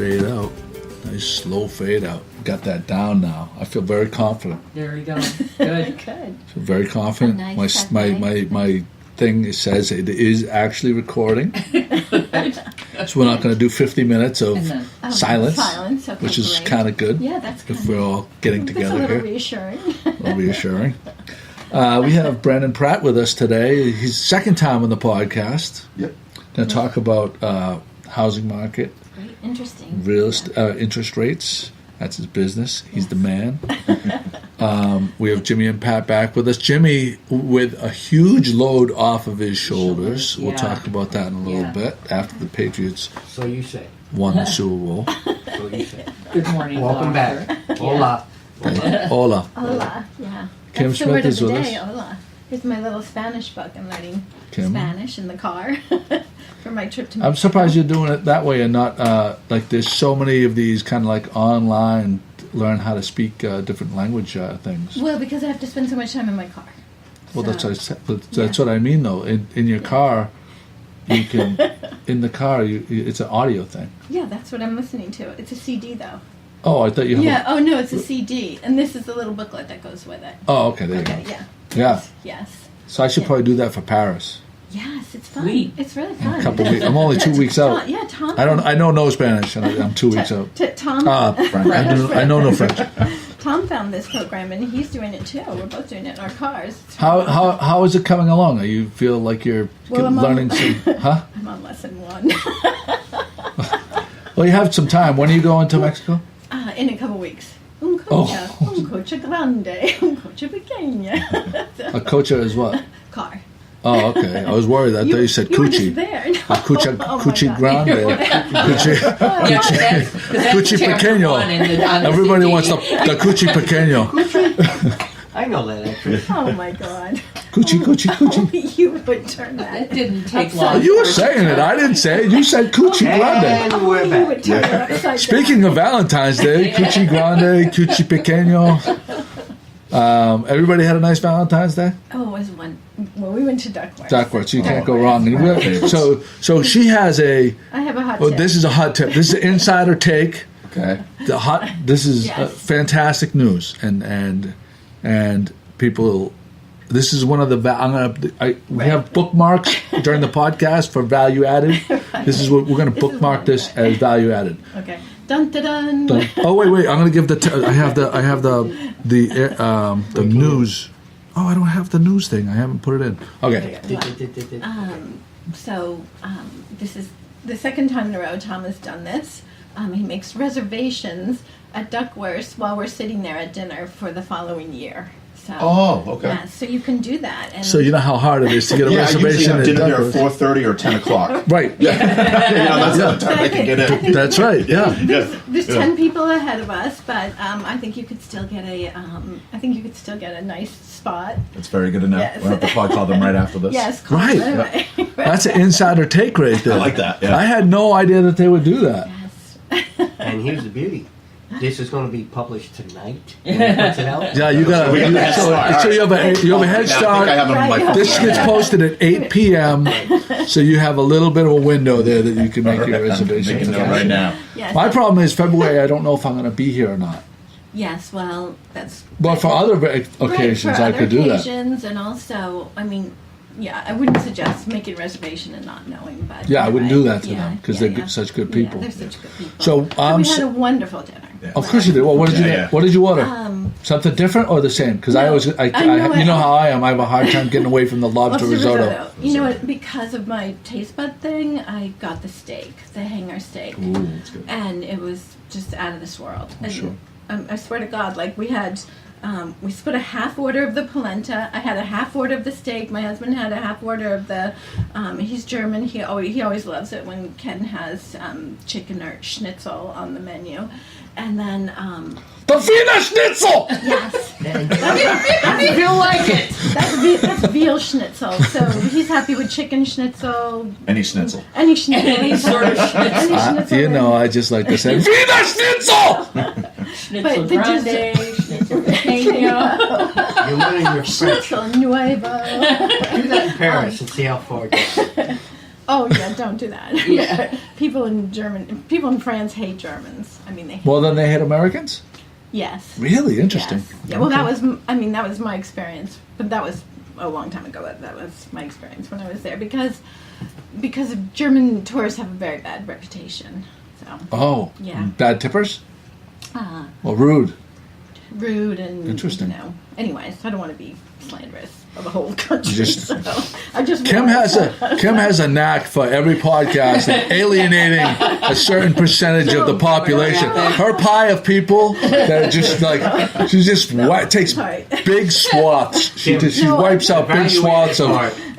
fade out. Nice slow fade out. Got that down now. I feel very confident. There we go. Good. Good. Feel very confident. A nice My thing says it is actually recording. So we're not going to do 50 minutes of silence, okay, which is great. kind of good. Yeah, that's good. If we're all getting together That's a little here. reassuring. A little reassuring. We have Brandon Pratt with us today. He's second time on the podcast. Yep. Going to talk about housing market, Great. Interesting. interest rates. That's his business. He's the man. We have Jimmy and Pat back with us. Jimmy with a huge load off of his shoulders. We'll talk about that in a little bit after the Patriots So you say. won the Super Bowl. So you say. Good morning. Welcome Doctor. back. Hola. Hola. Hola. Yeah. Kim That's the Smith word is of the with day. us. Hola. Here's my little Spanish book. I'm learning Kim. Spanish in the car for my trip to I'm Mexico. surprised you're doing it that way and not like there's so many of these kind of like online learn how to speak different language things. Well, because I have to spend so much time in my car. Well, So- that's what I said. But that's what I mean, though. In your car, you can. In the car, it's an audio thing. Yeah, that's what I'm listening to. It's a CD, though. Oh, I thought you. Have Yeah. Oh no, it's a CD, and this is the little booklet that goes with it. Oh, okay. There Okay. you go. Yeah. Yeah. Yes. So I should Yeah. probably do that for Paris. Yes, it's fun. Sweet. It's really In fun. a couple weeks. I'm only 2 weeks out. Yeah, Tom. I know no Spanish, and I'm 2 weeks out. Tom. I know no French. Tom found this program, and he's doing it too. We're both doing it in our cars. It's How is it coming along? You feel like you're Well, I'm learning on- some? Huh? I'm on lesson 1. Well, you have some time. When are you going to Mexico? In a couple weeks. Un coche grande, un coche pequeño. A coach is what? Car. Oh, okay. I was worried. I thought you said You were coochie. just there. No. Cucci, Oh my cucci God. grande. Cucci, cucci pequeño. Everybody wants the cucci pequeño. I know that actually. Oh my God. Cucci, cucci, cucci. You would turn that. It didn't take Upside long. You were saying it. I didn't say it. You said cucci grande. And we're You would back. turn it upside Speaking of Valentine's Day, cucci grande, cucci pequeño. Everybody had a nice Valentine's Day? down. Oh, it was one. Well, we went to Duckworth. Duckworth, so you can't go wrong. So she has a. I have a hot Oh, tip. this is a hot tip. This is an insider take. Okay. This is Yes. fantastic news, and people. This is one of the. We have bookmarks during the podcast for value added. This is what we're going to This is bookmark one. this as value added. Okay. Dun dun dun. Done. Oh wait! I'm going to give the. I have the news. Oh, I don't have the news thing. I haven't put it in. Okay. So this is the second time in a row Tom has done this. He makes reservations at Duckworth while we're sitting there at dinner for the following year. So, Oh, okay. yeah, so you can do that. And So you know how hard it is to get a Yeah, I usually reservation have at dinner there Duckworth. at 4:30 or 10 o'clock. Right. That's the time I can get in. That's right. Yeah. there's 10 people ahead of us, but I think you could still get a nice spot. That's very good to know. Yes. We'll have to probably call them right after this. Yes, call Right. them right. That's an insider take right there. I like that. Yeah. I had no idea that they would do that. Yes. And here's the beauty. This is going to be published tonight. When it puts it out. Yeah, you got. So we got the head start. So you have a head Now, I think I start. have them on my phone. This gets posted at 8 p.m. So you have a little bit of a window there that you can make your I'm reservation. making it right now. Yes. My problem is February. I don't know if I'm going to be here or not. Yes, well, that's But for other occasions, right, for I other could do that. occasions, and also, I mean, yeah, I wouldn't suggest making a reservation and not knowing, but Yeah, I wouldn't do that to yeah, them because yeah, they're yeah. such good Yeah, people. they're such good people. So, we had a wonderful dinner. Yeah. Of course you did. Well, what did you Yeah. What did you order? Something different or the same? Because I No, always, I know you know it. how I am. I have a hard time getting away from the lobster risotto. You know what? Because of my taste bud thing, I got the steak, the hanger steak, Ooh, that's good. and it was just out of this world. And Sure. I swear to God, like we had. We split a half order of the polenta. I had a half order of the steak. My husband had a half order of the. He's German. He always loves it when Ken has chicken or schnitzel on the menu, and then The Wiener Schnitzel! yes, I feel like it. that's veal schnitzel. So he's happy with chicken schnitzel, Any schnitzel. any schnitzel, Any sort of schnitzel. any schnitzel. You know, I just like to say Wiener Schnitzel! Schnitzel But the grande, schnitzel pequeño. You're learning your French. Schnitzel nuevo. Do that in Paris and see how far it goes. Oh yeah, don't do that. Yeah. People in France hate Germans. I mean, they hate Well, then they hate Americans? yes. Really? Interesting. Yes. Yeah, well, that was my experience, but that was a long time ago. That was my experience when I was there because German tourists have a very bad reputation. So Oh. Yeah. Bad tippers? uh, Well, rude. rude and Interesting. Anyways, I don't want to be slanderous of the whole country. Just- so I just Kim has a knack for every podcast and alienating a certain percentage of the population. Her pie of people that are just like she just takes Sorry. big swaths. She No, wipes out big swaths of.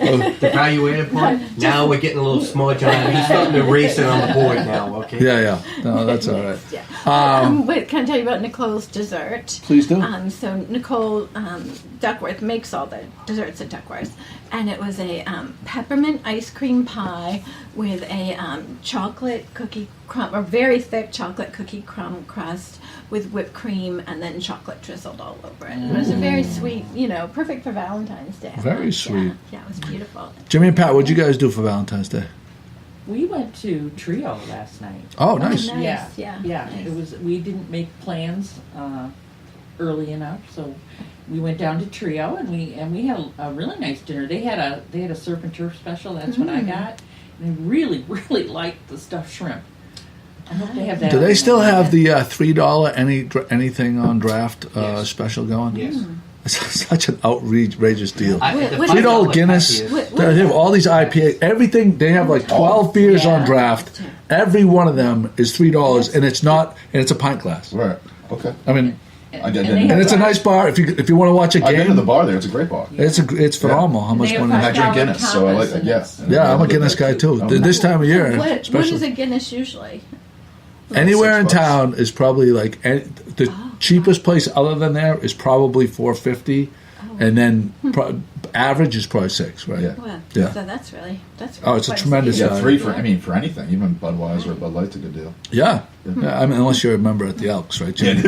The evaluated part. Now we're getting a little smudge on it. He's starting to race it on the board now. Okay. Yeah. No, that's all right. Yeah. Wait, can I tell you about Nicole's dessert? Please do. So Nicole Duckworth makes all the desserts at Duckworth, and it was a peppermint ice cream pie with a chocolate cookie crumb, or very thick chocolate cookie crumb crust with whipped cream and then chocolate drizzled all over it. It was a very sweet, perfect for Valentine's Day. Very sweet. Yeah, it was beautiful. Jimmy and Pat, what'd you guys do for Valentine's Day? We went to Trio last night. Oh, nice. nice. Yeah, Yeah. It was. We didn't make plans early enough, so we went down to Trio and we had a really nice dinner. They had a surf and turf special. That's what I got. And I really liked the stuffed shrimp. I hope they have that. Do they on still the have menu. the $3 anything on draft Yes. special going? Yes. It's such an outrageous deal. What- The what- $3 $5 Guinness. pack is- What- They have all these IPA, everything. They have like 12 beers on Yeah. draft. Every one of them is $3, and it's a pint glass. Right. Okay. I mean, I did. And they and have it's a nice bar if you want to watch a I've been to the game. bar there. It's a great bar. It's phenomenal how And much they have money. I drink Guinness, so I like that. Yeah. Yeah, I'm a Guinness guy too. This time of year, What especially. is a Guinness usually? Anywhere in $6. town is probably like the cheapest place other than there is probably $4.50, and then average is probably $6, right? Yeah. Well, Yeah. so that's really Oh, it's a quite tremendous steep. Yeah, $3 for for anything, even Budweiser or Bud Light's a good deal. Yeah. I mean, unless you're a member at the Elks, right, Jimmy?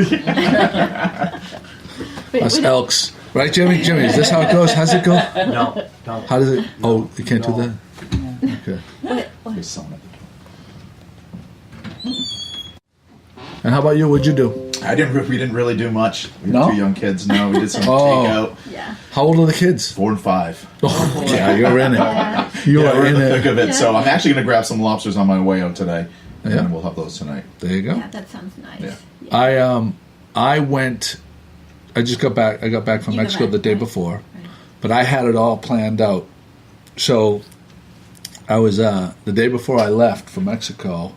But Us what- Elks, right, Jimmy? Jimmy, is this how it goes? How's it go? No. How does it? Oh, you can't do No. that. Okay. They're selling it. And how about you? What'd you do? We didn't really do much. We No? were 2 young kids. No, we did some Oh. takeout. Yeah. How old are the kids? 4 and 5. Oh, yeah, you're in it. You Yeah, are we're in in the thick it. of it. So I'm actually going to grab some lobsters on my way out today, and Yeah. then we'll have those tonight. There you go. Yeah, that sounds nice. Yeah. Yeah. I went. I just got back. I got back from You got Mexico back, the day right. before, Right. but I had it all planned out. So I was the day before I left for Mexico.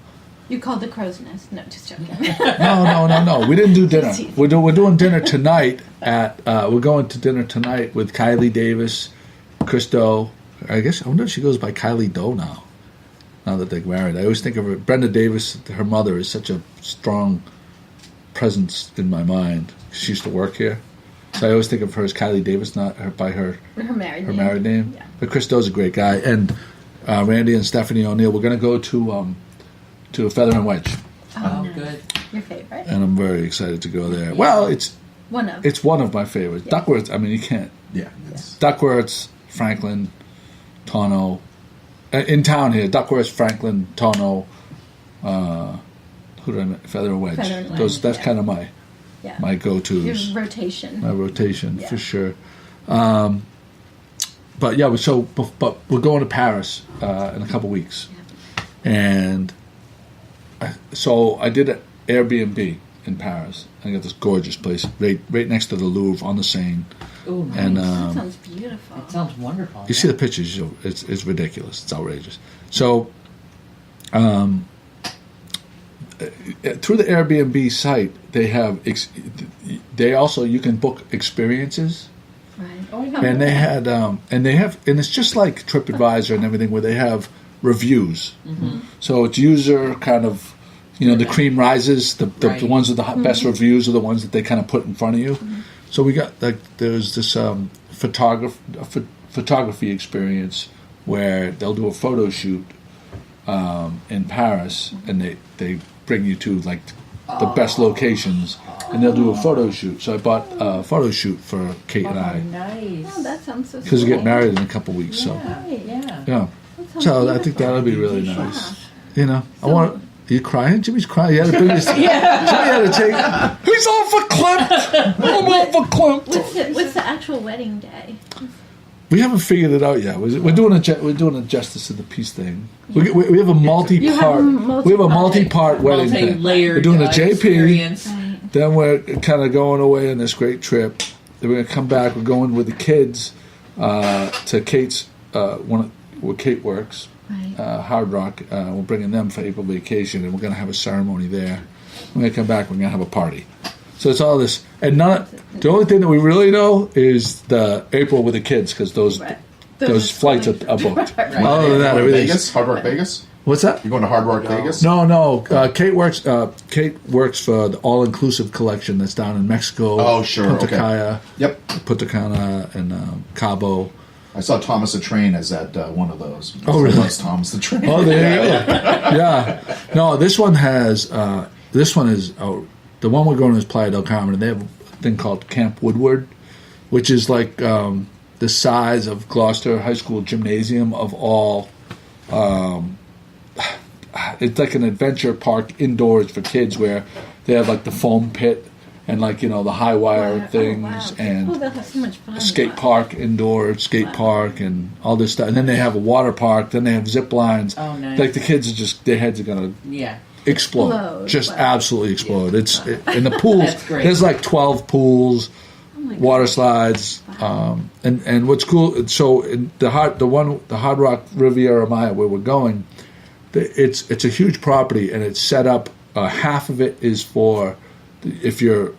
You called the crow's nest. No, just joking. No. We didn't do dinner. Teasing. We're doing dinner tonight at. We're going to dinner tonight with Kylie Davis, Christo. I wonder if she goes by Kylie Doe now. Now that they're married, I always think of her. Brenda Davis, her mother, is such a strong presence in my mind. She used to work here, so I always think of her as Kylie Davis, not her by her Her married her name. married name. Yeah. But Christo's a great guy, and Randy and Stephanie O'Neill. We're going to go to a Feather and Wedge, Oh, nice. good. Your favorite? and I'm very excited to go there. Well, it's one of my favorites. Yeah. Duckworth. I mean, you can't. Yeah. It's, Duckworth, Franklin, Tono. In town here, Duckworth, Franklin, Tono. Who did I mean? Feather and Wedge. Feather and Wedge, Those. That's yeah. kind of my Yeah. go-tos. Your rotation. My rotation Yeah. for sure. But yeah, but we're going to Paris in a couple weeks, and so I did an Airbnb in Paris. I got this gorgeous place right next to the Louvre on the Seine, Oh, nice. and that sounds beautiful. That sounds wonderful. you see the pictures. It's ridiculous. It's outrageous. So, through the Airbnb site, they have you can book experiences. Right. Oh, I know. And they had, and it's just like TripAdvisor and everything, where they have reviews. Mm-hmm. So it's user kind of, the cream rises. The Right. ones with the best reviews are the ones that they kind of put in front of you. Mm-hmm. So we got there's this photography experience where they'll do a photo shoot in Paris, and they bring you to like the best locations, and they'll do a photo shoot. So I bought a photo shoot for Kate and Oh, I nice. Oh, that sounds so because we sweet. get married in a couple weeks. So Yeah. yeah, That So I think that'll be really nice. You know, I want. Are you crying? Jimmy's crying. He had to bring his. Jimmy had to take. He's off a clip. I'm off a clip. What's the actual wedding day? We haven't figured it out yet. We're doing a justice of the peace thing. We have a multi-part. We have a multi-part wedding thing. Multi-layered We're doing a JP. experience. Right. Then we're kind of going away on this great trip. Then we're gonna come back. We're going with the kids to Kate's where Kate works. Right. Hard Rock. We're bringing them for April vacation, and we're going to have a ceremony there. When we come back, we're going to have a party. So it's all this, and the only thing that we really know is the April with the kids, because those flights are booked. Right. Other than that, Going to everything's. Vegas? Hard Rock Vegas? What's that? You going to Hard Rock Vegas? No. Kate works. Kate works for the all-inclusive collection that's down in Mexico. Oh, sure, Punta okay. Cana, Yep. Punta Cana, and Cabo. I saw Thomas the Train as at one of those. Oh, really? That's Thomas the Train. Oh, there you go. Yeah. No, this one has. This one is the one we're going to is Playa del Carmen, and they have a thing called Camp Woodward, which is like the size of Gloucester High School gymnasium of all. It's like an adventure park indoors for kids where they have like the foam pit and like the high wire things and they'll have so much fun. a skate park indoor skate park and all this stuff, and then they have a water park, then they have zip lines. Oh, nice. Like the kids are just, their heads are gonna explode. Just absolutely explode. It's in the pools. That's great. There's like 12 pools, my God. water slides, and what's cool. So in the Hard Rock Riviera Maya where we're going, it's a huge property, and it's set up. Half of it is for if you're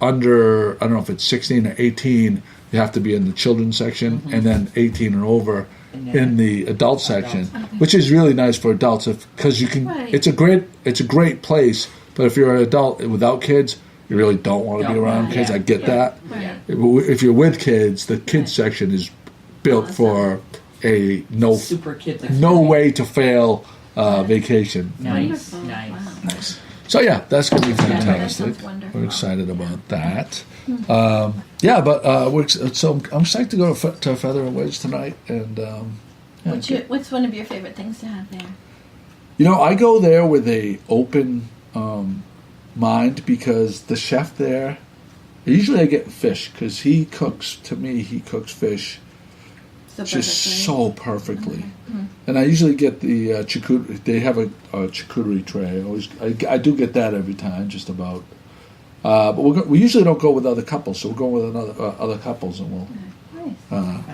under, I don't know if it's 16 or 18, you have to be in the children's section, and then 18 and over in the adult section, which is really nice for adults because you can. Right. It's a great place, but if you're an adult without kids, you really don't want to be around kids. I get that. Right. If you're with kids, the kids section is built for a Super kids. no way to fail vacation. Nice. Wonderful. Nice. Wow. Nice. So yeah, that's going to be that fantastic. sounds wonderful. We're excited about that. I'm psyched to go to Feather and Wedge tonight. And What's one of your favorite things to have there? I go there with a open mind because the chef there. Usually I get fish because he cooks. To me, he cooks fish just so perfectly. And I usually get the charcuterie. They have a charcuterie tray. I do get that every time, just about. But we usually don't go with other couples, so we're going with other couples, and we'll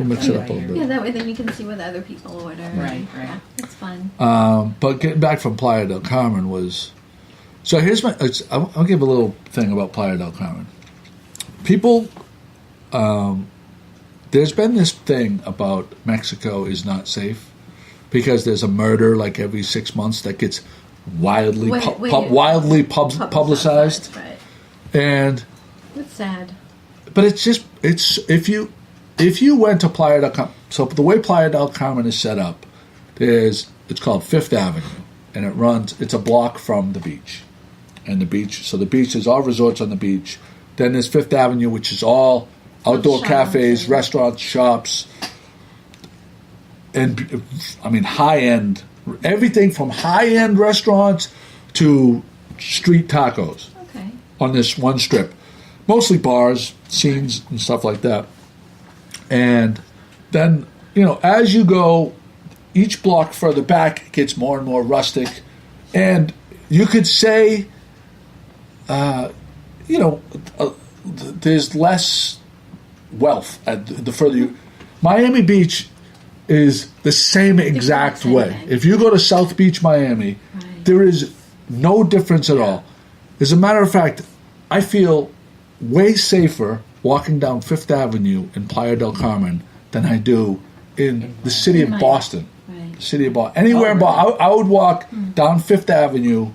mix it up a little bit. Yeah, that way then you can see what other people order. Right. Yeah, it's fun. But getting back from Playa del Carmen was. So here's I'll give a little thing about Playa del Carmen. People. There's been this thing about Mexico is not safe because there's a murder like every 6 months that gets wildly publicized. Right. And It's sad. but it's if you went to Playa del Carmen, so the way Playa del Carmen is set up, it's called Fifth Avenue, and it's a block from the beach, and the beach is all resorts on the beach. Then there's Fifth Avenue, which is all outdoor cafes, restaurants, shops, and I mean high-end, everything from high-end restaurants to street tacos Okay. on this one strip. Mostly bars, scenes, and stuff like that. And then, as you go, each block further back it gets more and more rustic. And you could say, there's less wealth the further you. Miami Beach is the same exact way. If you go to South Beach, Miami, there is no difference at all. As a matter of fact, I feel way safer walking down Fifth Avenue in Playa del Carmen than I do in the city of Boston. Right. The city of Boston. Anywhere in Boston. I would walk down Fifth Avenue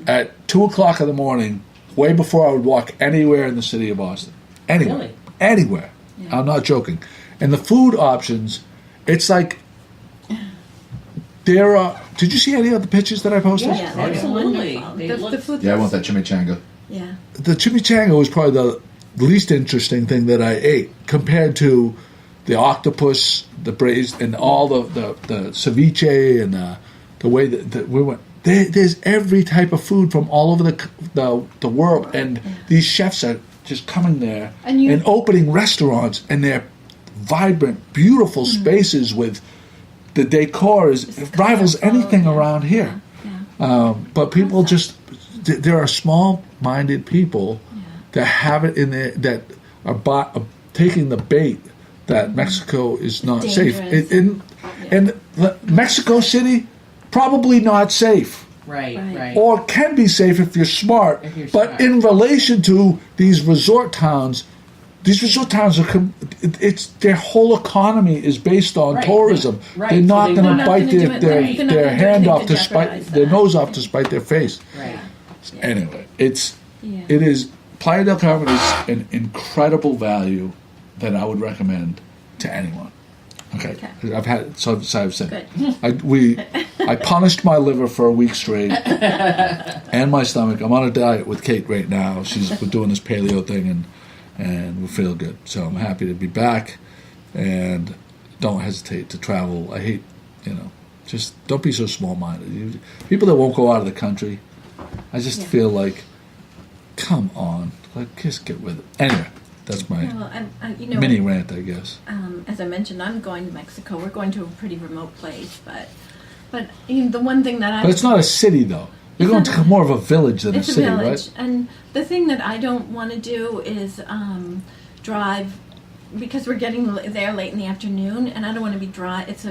at 2 o'clock in the morning, way before I would walk anywhere in the city of Boston. Anywhere. Really? Anywhere. Yeah. I'm not joking. And the food options, it's like there are. Did you see any of the pictures that I posted? Yeah, Absolutely. wonderful. They The look- food Yeah, I want that chimichanga. Yeah. The chimichanga was probably the least interesting thing that I ate compared to the octopus, the braised, and all the ceviche, and the way that we went. There's every type of food from all over the world, and these chefs are just coming there and opening restaurants, and they're vibrant, beautiful spaces with the decor rivals anything around here. But people there are small-minded people that have it in there that are taking the bait that Mexico is not safe. And Mexico City, probably not safe. Right. Or can be safe if you're smart. But in relation to these resort towns are it's their whole economy is based on tourism. Right. They're not going to bite their hand off to spite their nose off to spite their face. Right. Anyway, it is Playa del Carmen is an incredible value that I would recommend to anyone. Okay. I've had so I've said. I punished my liver for a week straight and my stomach. I'm on a diet with Kate right now. We're doing this paleo thing and we feel good. So I'm happy to be back, and don't hesitate to travel. I hate, just don't be so small-minded. People that won't go out of the country, I just feel like, come on, just get with it. Anyway, that's my mini rant, I guess. As I mentioned, I'm going to Mexico. We're going to a pretty remote place, but the one thing that But it's not a city, though. You're going to more of a village than a city, village, right? And the thing that I don't want to do is drive, because we're getting there late in the afternoon, and I don't want to be It's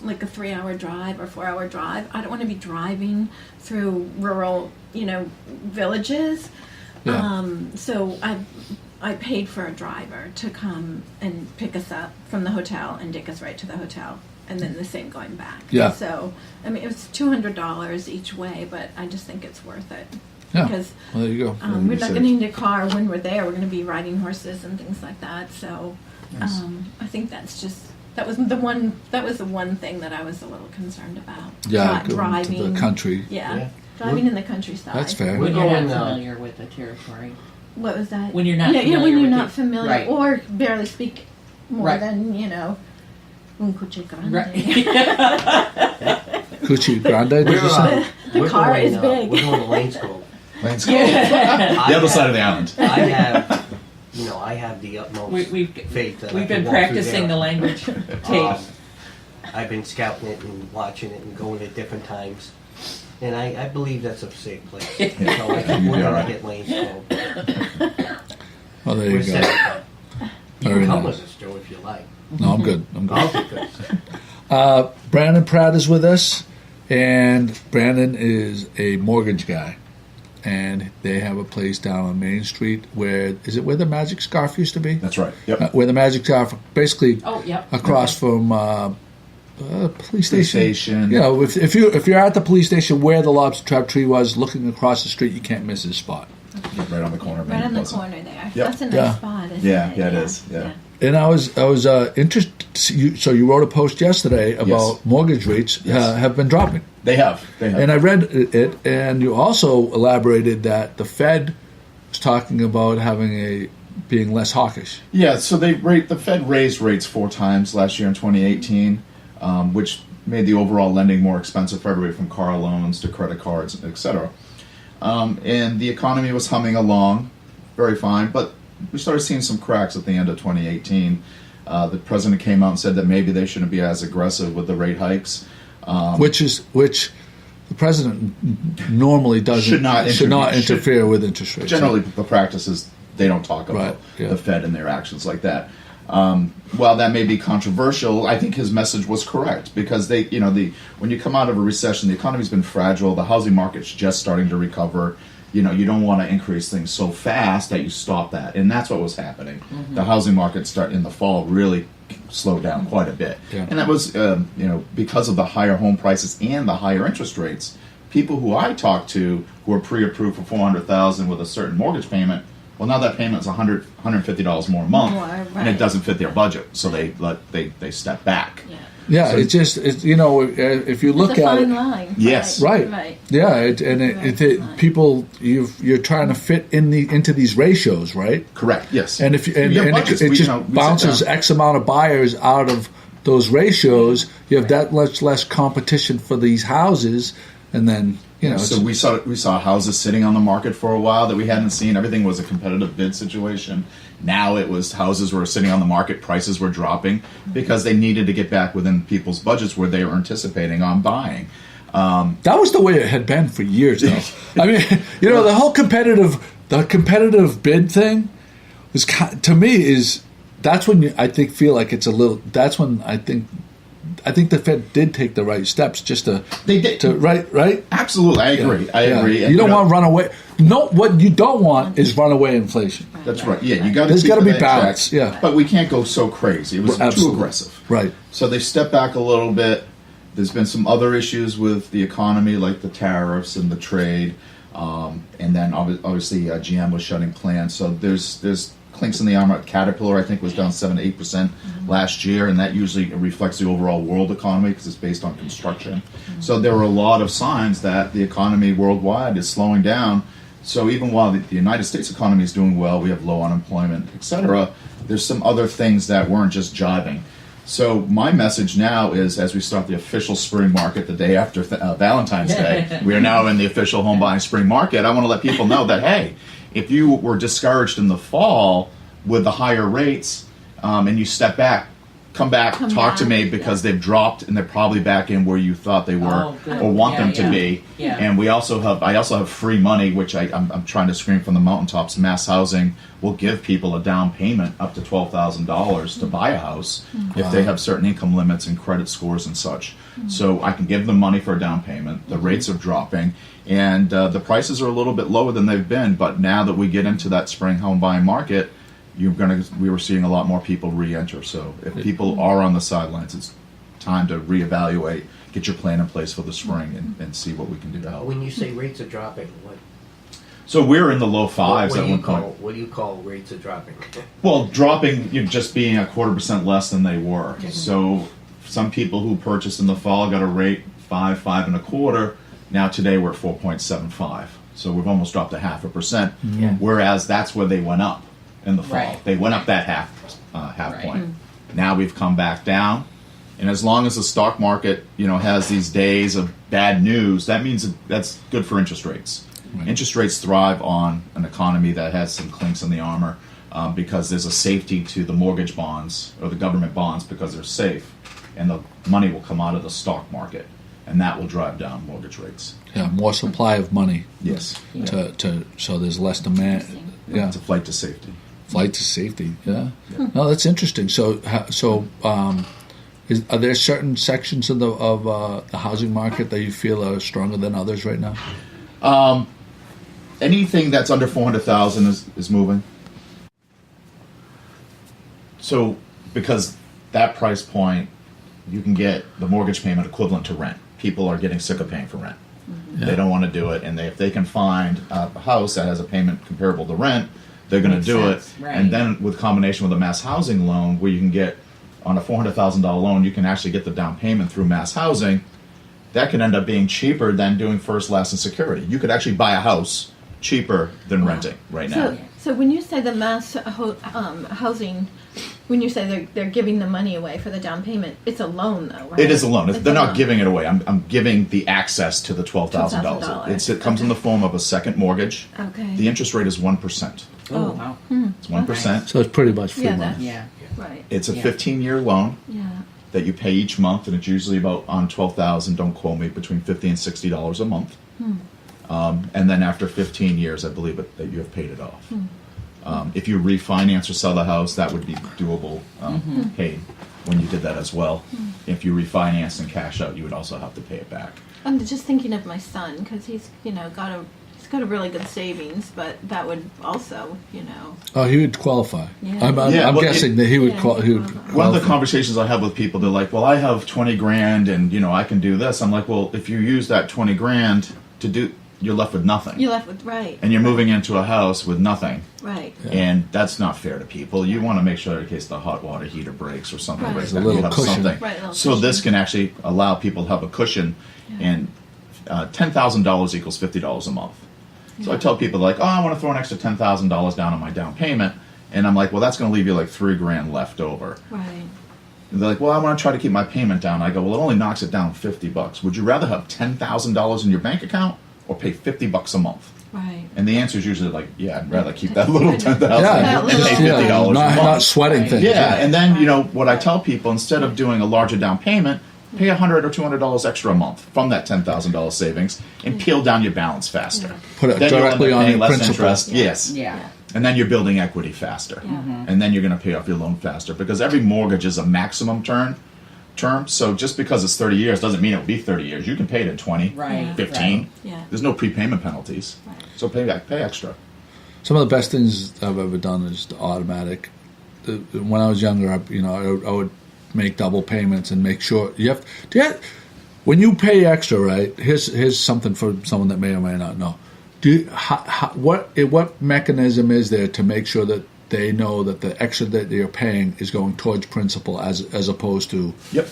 like a 3-hour drive or 4-hour drive. I don't want to be driving through rural, villages. Yeah. So I paid for a driver to come and pick us up from the hotel and take us right to the hotel, and then the same going back. Yeah. So, I mean, it was $200 each way, but I just think it's worth it. Yeah. Because well, there you go. we're not going to need a car when we're there. We're going to be riding horses and things like that. So, I think that was the one thing that I was a little concerned about. Yeah, driving to the country. Yeah. Driving in the countryside. That's fair. When you're going, not familiar with the territory. What was that? When you're not familiar when you're with not it. familiar Right. or barely speak more than, un coche grande. Cucci Grande, did you say? The car is big. We're going to Lane's Cove. Lane's The other side of the island. I have the utmost faith that We've been practicing the language tapes. I've been scouting it and watching it and going at different times. And I believe that's a safe place. So I think we're going to get Lane's Cove. Well, there you We're go. set up. You Very can come nice. with us, Joe, if you like. No, I'm good. I'll be good. Brandon Pratt is with us, and Brandon is a mortgage guy. And they have a place down on Main Street where the Magic Scarf used to be? That's right. Yep. Where the Magic Scarf, basically across from police station. If you're at the police station where the lobster trap tree was, looking across the street, you can't miss his spot. Right on the corner. Right on the corner there. Yep. That's a nice spot, isn't it? Yeah, it is. Yeah. And I was interested. So you wrote a post yesterday about mortgage rates have been dropping. They have. And I read it, and you also elaborated that the Fed was talking about being less hawkish. Yeah, so the Fed raised rates 4 times last year in 2018, which made the overall lending more expensive for everybody from car loans to credit cards, etc. And the economy was humming along very fine, but we started seeing some cracks at the end of 2018. The president came out and said that maybe they shouldn't be as aggressive with the rate hikes. Which the president normally doesn't should not interfere with interest rates. Generally, the practice is they don't talk about the Fed and their actions like that. While that may be controversial, I think his message was correct because when you come out of a recession, the economy's been fragile, the housing market's just starting to recover. You don't want to increase things so fast that you stop that, and that's what was happening. Mm-hmm. The housing market in the fall really slowed down quite a bit, and that was because of the higher home prices and the higher interest rates. People who I talked to who are pre-approved for $400,000 with a certain mortgage payment, Well, now that payment's $150 more a month, More, and right. it doesn't fit their budget, so they step back. Yeah. Yeah, So- it's you know, if you look It's a at fine it, line. Yes. right, Right. yeah, Right. people you're trying to fit into these ratios, right? Correct. Yes. And if you, and, We have and budgets. it We, just we sit bounces down. X amount of buyers out of those ratios, you have that much less competition for these houses, and then you know. So we saw houses sitting on the market for a while that we hadn't seen. Everything was a competitive bid situation. Now it was houses were sitting on the market, prices were dropping because they needed to get back within people's budgets where they were anticipating on buying. That was the way it had been for years, though. I mean, you know, the whole competitive bid thing was to me is that's when I think feel like it's a little. That's when I think the Fed did take the right steps just to They did. to right. Absolutely, I agree. I Yeah. agree. You don't want to run away. No, what you don't want is runaway inflation. That's right. Yeah, you got to. There's gotta be balance, yeah. but we can't go so crazy. It was too Absolutely. aggressive. Right. So they stepped back a little bit. There's been some other issues with the economy, like the tariffs and the trade, and then obviously GM was shutting plants. So there's clinks in the armor. Caterpillar, I think, was down 7 to 8% last year, and that usually reflects the overall world economy because it's based on construction. So there are a lot of signs that the economy worldwide is slowing down. So even while the United States economy is doing well, we have low unemployment, etc. There's some other things that weren't just jiving. So my message now is, as we start the official spring market the day after Valentine's Day, we are now in the official home buying spring market. I want to let people know that, hey, if you were discouraged in the fall with the higher rates and you step back, come back, talk to me because they've dropped and they're probably back in where you thought they were Oh, good. or want Yeah, them to yeah. be. Yeah. And I also have free money, which I'm trying to scream from the mountaintops. Mass Housing will give people a down payment up to $12,000 to buy a house if they have certain income limits and credit scores and such. So I can give them money for a down payment. The rates are dropping, and the prices are a little bit lower than they've been. But now that we get into that spring home buying market, we were seeing a lot more people re-enter. So if people are on the sidelines, it's time to reevaluate, get your plan in place for the spring, and see what we can do to help. When you say rates are dropping, what So we're in the low fives what at do you one point. call what do you call rates are dropping? Well, dropping, just being 0.25% less than they were. So some people who purchased in the fall got a rate 5.25. Now today we're at 4.75. So we've almost dropped 0.5%. Yeah. Whereas that's where they went up in the fall. Right. They went up that half Right. point. Now we've come back down. And as long as the stock market, has these days of bad news, that means that's good for interest rates. Right. Interest rates thrive on an economy that has some clinks in the armor because there's a safety to the mortgage bonds or the government bonds because they're safe, and the money will come out of the stock market, and that will drive down mortgage rates. Yeah, more supply of money. Yes, So there's less demand. Yeah, it's a flight to safety. flight to safety. Yeah. No, that's interesting. Are there certain sections of the housing market that you feel are stronger than others right now? Anything that's under 400,000 is moving. So because that price point, you can get the mortgage payment equivalent to rent. People are getting sick of paying for rent. Yeah. They don't want to do it, and if they can find a house that has a payment comparable to rent, they're going to Makes do sense, it. right. And then with combination with a mass housing loan, where you can get on a $400,000 loan, you can actually get the down payment through mass housing. That can end up being cheaper than doing first, last, and security. You could actually buy a house cheaper than renting right now. So when you say the mass housing, when you say they're giving the money away for the down payment, it's a loan though, right? It is a loan. It's They're a not loan. giving it away. I'm giving the access to the $12,000. $12,000. It comes in the form of a second mortgage. Okay. The interest rate is 1%. Oh, wow. It's 1%. So it's pretty much free Yeah, money. that's Yeah. right. It's a Yeah. 15-year loan Yeah. that you pay each month, and it's usually about on 12,000. Don't quote me, between $50 and $60 a month. And then after 15 years, I believe that you have paid it off. If you refinance or sell the house, that would be doable, paid when you did that as well. If you refinance and cash out, you would also have to pay it back. I'm just thinking of my son because he's got a really good savings, but that would also Oh, he would qualify. Yeah. I'm Yeah, well, guessing that he would. Yeah, He would one qualify. One of the conversations I have with people, they're like, well, I have 20 grand and, I can do this. I'm like, well, if you use that 20 grand to do, you're left with nothing. You're left with, right. And you're moving into a house with nothing. Right. And that's not fair to people. You want to make sure in case the hot water heater breaks or something Right. breaks, There's a that little you have cushion. something. Right, a little So cushion. this can actually allow people to have a cushion, and $10,000 equals $50 a month. So I tell people like, oh, I want to throw an extra $10,000 down on my down payment, and I'm like, well, that's going to leave you like $3,000 left over. Right. And they're like, well, I want to try to keep my payment down. I go, well, it only knocks it down $50. Would you rather have $10,000 in your bank account or pay $50 a month? Right. And the answer is usually like, yeah, I'd rather keep that little $10,000 Yeah, and pay $50 a month. not sweating things. Yeah, and then what I tell people, instead of doing a larger down payment, pay $100 or $200 extra a month from that $10,000 savings and peel down your balance faster. Put it Then you'll end directly up on paying your less principal. interest. Yes. Yeah. And then you're building equity faster. Yeah. And then you're going to pay off your loan faster because every mortgage is a maximum term. So just because it's 30 years doesn't mean it will be 30 years. You can pay it in 20, Right. 15. Right. Yeah. There's no prepayment penalties. Right. So pay extra. Some of the best things I've ever done is the automatic. When I was younger, I would make double payments and make sure you have. When you pay extra, right? Here's something for someone that may or may not know. What mechanism is there to make sure that they know that the extra that you're paying is going towards principal as opposed to? Yep.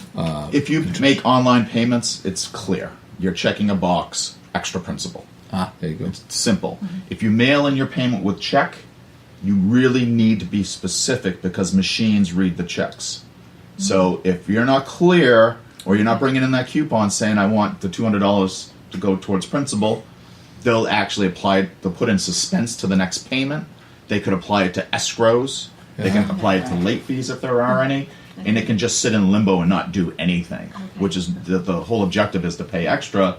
If you make online payments, it's clear. You're checking a box, extra principal. There you go. It's simple. If you mail in your payment with check, you really need to be specific because machines read the checks. So if you're not clear or you're not bringing in that coupon saying I want the $200 to go towards principal, they'll actually they'll put in suspense to the next payment. They could apply it to escrows. They can apply it to late fees if there are any. And it can just sit in limbo and not do anything, which is the whole objective is to pay extra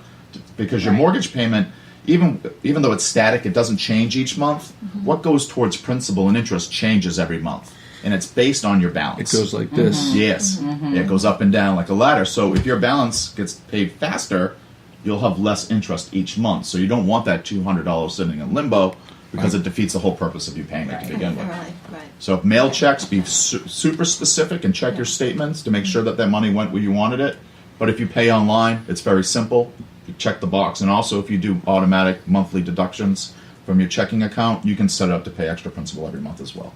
because your mortgage payment, even though it's static, it doesn't change each month. What goes towards principal and interest changes every month. And it's based on your balance. It goes like this. Yes. It goes up and down like a ladder. So if your balance gets paid faster, you'll have less interest each month. So you don't want that $200 sitting in limbo because it defeats the whole purpose of you paying it to begin with. Right. So if mail checks, be super specific and check your statements to make sure that money went where you wanted it. But if you pay online, it's very simple. You check the box. And also if you do automatic monthly deductions from your checking account, you can set it up to pay extra principal every month as well.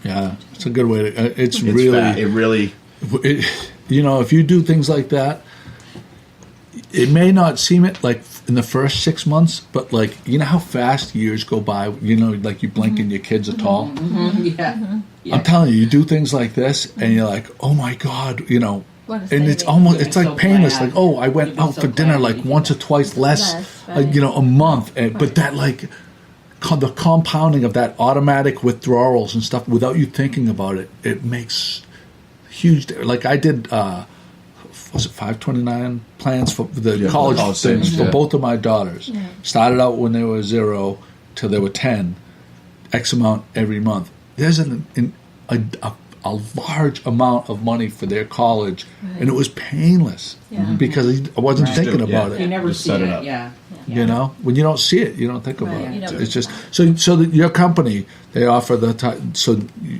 Yeah, it's a good way to. It's It really. If you do things like that, it may not seem it like in the first 6 months, but like how fast years go by. Like you blink and your kids are tall. Yeah. I'm telling you, you do things like this, and you're like, oh my god, What a and saving. it's almost You'd it's be like so painless. glad. Like, oh, I went You'd be out so for dinner glad like you did once or that. twice less, Right. a month, but that like. The compounding of that automatic withdrawals and stuff without you thinking about it, it makes huge. Like I did, was it 529 plans for the college college things savings, for yeah. both of my daughters. Yeah. Started out when they were 0 till they were 10, X amount every month. There's a large amount of money for their college, and it was painless because I wasn't Right. thinking Yeah. about You it. never Just see set it it. up. Yeah. When you don't see it, you don't think about Right. it. You don't It's think just about so that your company they offer so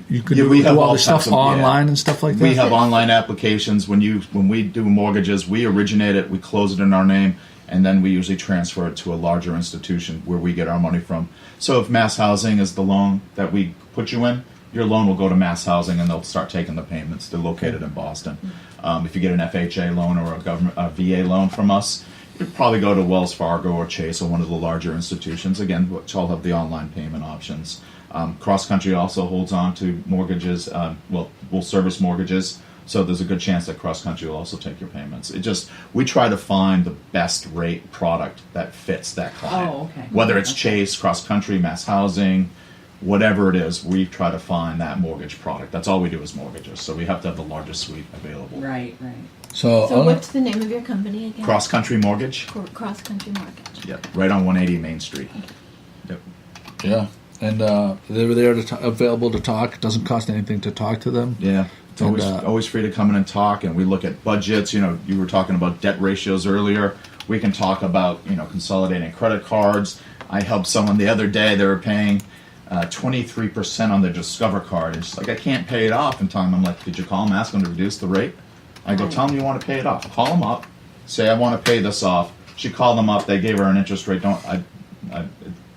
you can we do have all all this stuff types of- online and stuff like that. We have online applications. When we do mortgages, we originate it, we close it in our name, and then we usually transfer it to a larger institution where we get our money from. So if Mass Housing is the loan that we put you in, your loan will go to Mass Housing and they'll start taking the payments. They're located in Boston. If you get an FHA loan or a VA loan from us, you'd probably go to Wells Fargo or Chase or one of the larger institutions, again, which all have the online payment options. Cross Country also holds on to mortgages, will service mortgages, so there's a good chance that Cross Country will also take your payments. We try to find the best rate product that fits that client. Oh, okay. Whether it's Okay. Chase, Cross Country, Mass Housing, whatever it is, we try to find that mortgage product. That's all we do is mortgages, so we have to have the largest suite available. Right. So what's the name of your company again? Cross Country Mortgage. Cross Country Mortgage. Yep, right on 180 Main Street. Yep. yeah, and they were there available to talk. It doesn't cost anything to talk to them. Yeah, it's And, always free to come in and talk, and we look at budgets. You were talking about debt ratios earlier. We can talk about consolidating credit cards. I helped someone the other day. They were paying 23% on their Discover card. And she's like, I can't pay it off in time. I'm like, did you call them, ask them to reduce the rate? I go, tell them you want to pay it off. Call them up, say I want to pay this off. She called them up. They gave her an interest rate.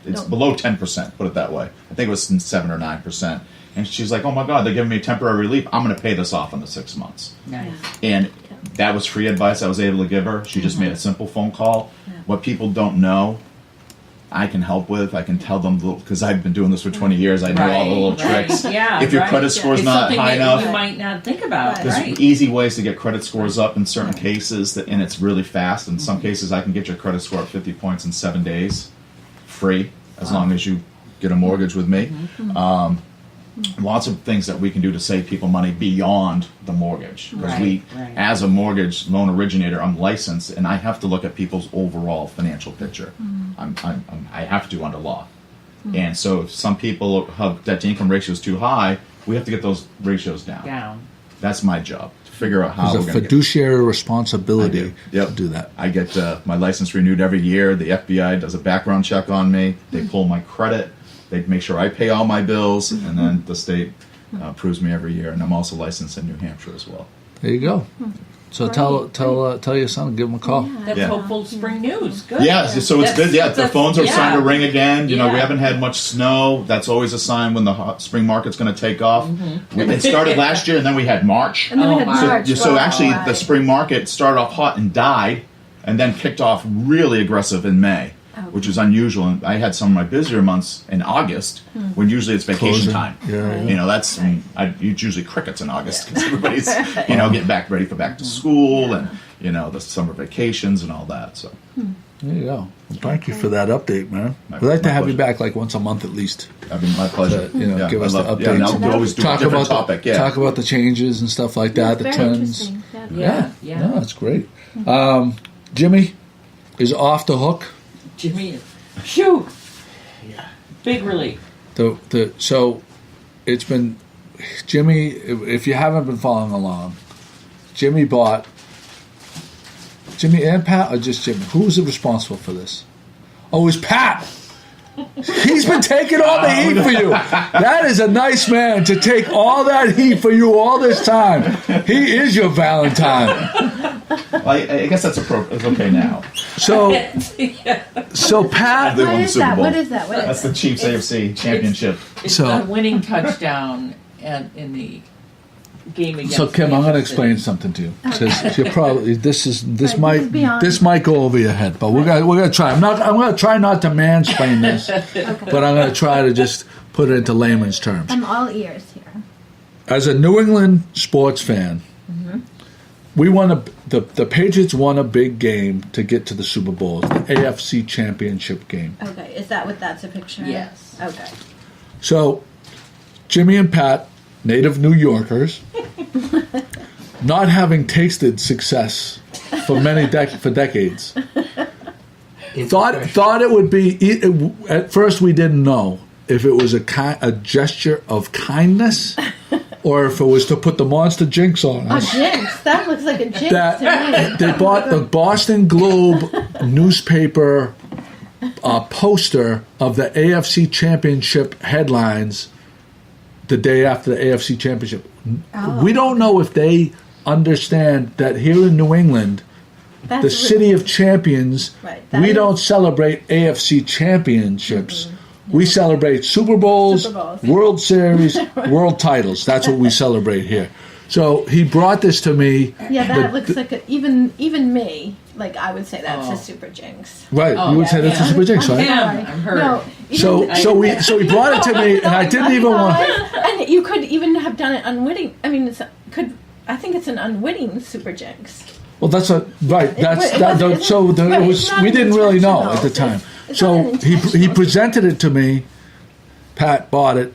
It's below 10%. Put it that way. I think it was 7 or 9%. And she's like, "Oh my God, they're giving me temporary relief. I'm going to pay this off in the 6 months." Nice. And that was free advice I was able to give her. She just made a simple phone call. What people don't know, I can help with. I can tell them, because I've been doing this for 20 years. I know all the little tricks. Yeah, if your credit score is it's not something high that enough, you might not think about. there's Right. easy ways to get credit scores up in certain cases, and it's really fast. In some cases, I can get your credit score up 50 points in 7 days, free, as long as you get a mortgage with me. Lots of things that we can do to save people money beyond the mortgage. Because Right. as a mortgage loan originator, I'm licensed, and I have to look at people's overall financial picture. I have to under law. And so if some people have debt-to-income ratios too high, we have to get those ratios down. That's my job, to figure out how There's we're a going to fiduciary responsibility Yep. to do that. I get my license renewed every year. The FBI does a background check on me. They pull my credit. They make sure I pay all my bills, and then the state approves me every year. And I'm also licensed in New Hampshire as well. There you go. So tell your son, give him a call. That's Yeah. hopeful spring news. Good. Yeah, so it's good. Yeah, the phones are starting to ring again. You know, we Yeah. haven't had much snow. That's always a sign when the spring market's going to take off. It started last year, and then we had March. And then we Oh, had my. March. So actually, Wow. the spring market started off hot and died, and then kicked off really aggressive in May, which is unusual. And I had some of my busier months in August, when usually it's vacation Closing. time. Yeah. You know, that's it's usually crickets in August because everybody's getting ready for back to school and the summer vacations and all that. So There you go. Well, thank you for that update, man. My- We'd like to my have you pleasure. back like once a month at least. I mean, my pleasure. To, give us the updates. Yeah, and I'll and always do a different topic. Talk about the changes and stuff like that, the Very trends. interesting. Yeah. No, that's great. Jimmy is off the hook. Jimmy, phew. Big relief. So it's been Jimmy. If you haven't been following along, Jimmy and Pat, or just Jimmy? Who's responsible for this? Oh, it's Pat. He's been taking all the heat for you. That is a nice man to take all that heat for you all this time. He is your Valentine. Well, I guess that's appropriate. It's okay now. So Pat. They won What the is Super that? Bowl. What is that? What is That's the Chiefs AFC championship. It's So- the winning touchdown in the game against. So Kim, I'm going to Kansas City. explain something to you because you probably this Right, might beyond. this might go over your head, but we're gonna try. I'm going to try not to mansplain this, but I'm going to try to just put it into layman's terms. I'm all ears here. As a New England sports fan, we won the Patriots won a big game to get to the Super Bowl, the AFC Championship game. Okay, is that what that's a picture of? Yes. Okay. So Jimmy and Pat, native New Yorkers, not having tasted success for for decades, thought it would be. At first, we didn't know if it was a gesture of kindness or if it was to put the monster jinx on A us. jinx. That looks like a jinx to me. They bought the Boston Globe newspaper poster of the AFC Championship headlines the day after the AFC Championship. We don't know if they understand that here in New England, That's the what- city of champions, Right, that we is- don't celebrate AFC championships. We celebrate Super Bowls, Super Bowls. World Series, world titles. That's what we celebrate here. So he brought this to me. Yeah, that The- looks like even me. Like I would say that's a super jinx. Right, Oh, you would say that's a yeah. super jinx, right? Yeah. I'm hurt. No. So he brought it to me, and I didn't even want. And you could even have done it unwitting. I mean, I think it's an unwitting super jinx. Well, that's a right. That's It that. wasn't- So right, it was. it's not We didn't really know at the intentional. time. It's So not he intentional. presented it to me. Pat bought it.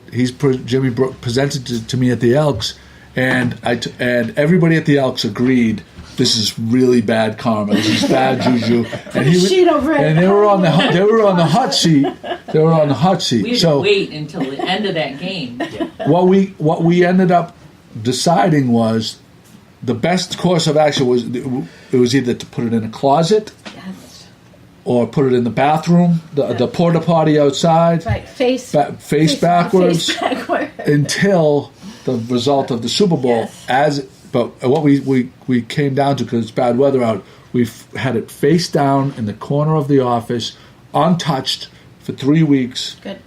Jimmy presented it to me at the Elks, and and everybody at the Elks agreed. This is really bad karma. This is bad juju. And a sheet over it. And they were on the hot seat. They were on the hot seat. We had So to wait until the end of that game. what we ended up deciding was the best course of action was it was either to put it in a closet Yes. or put it in the bathroom, the porta potty outside, Right. Face face backwards Face backward. until the result of the Super Bowl. Yes. But what we came down to, because it's bad weather out, We've had it face down in the corner of the office, untouched for 3 weeks. Good.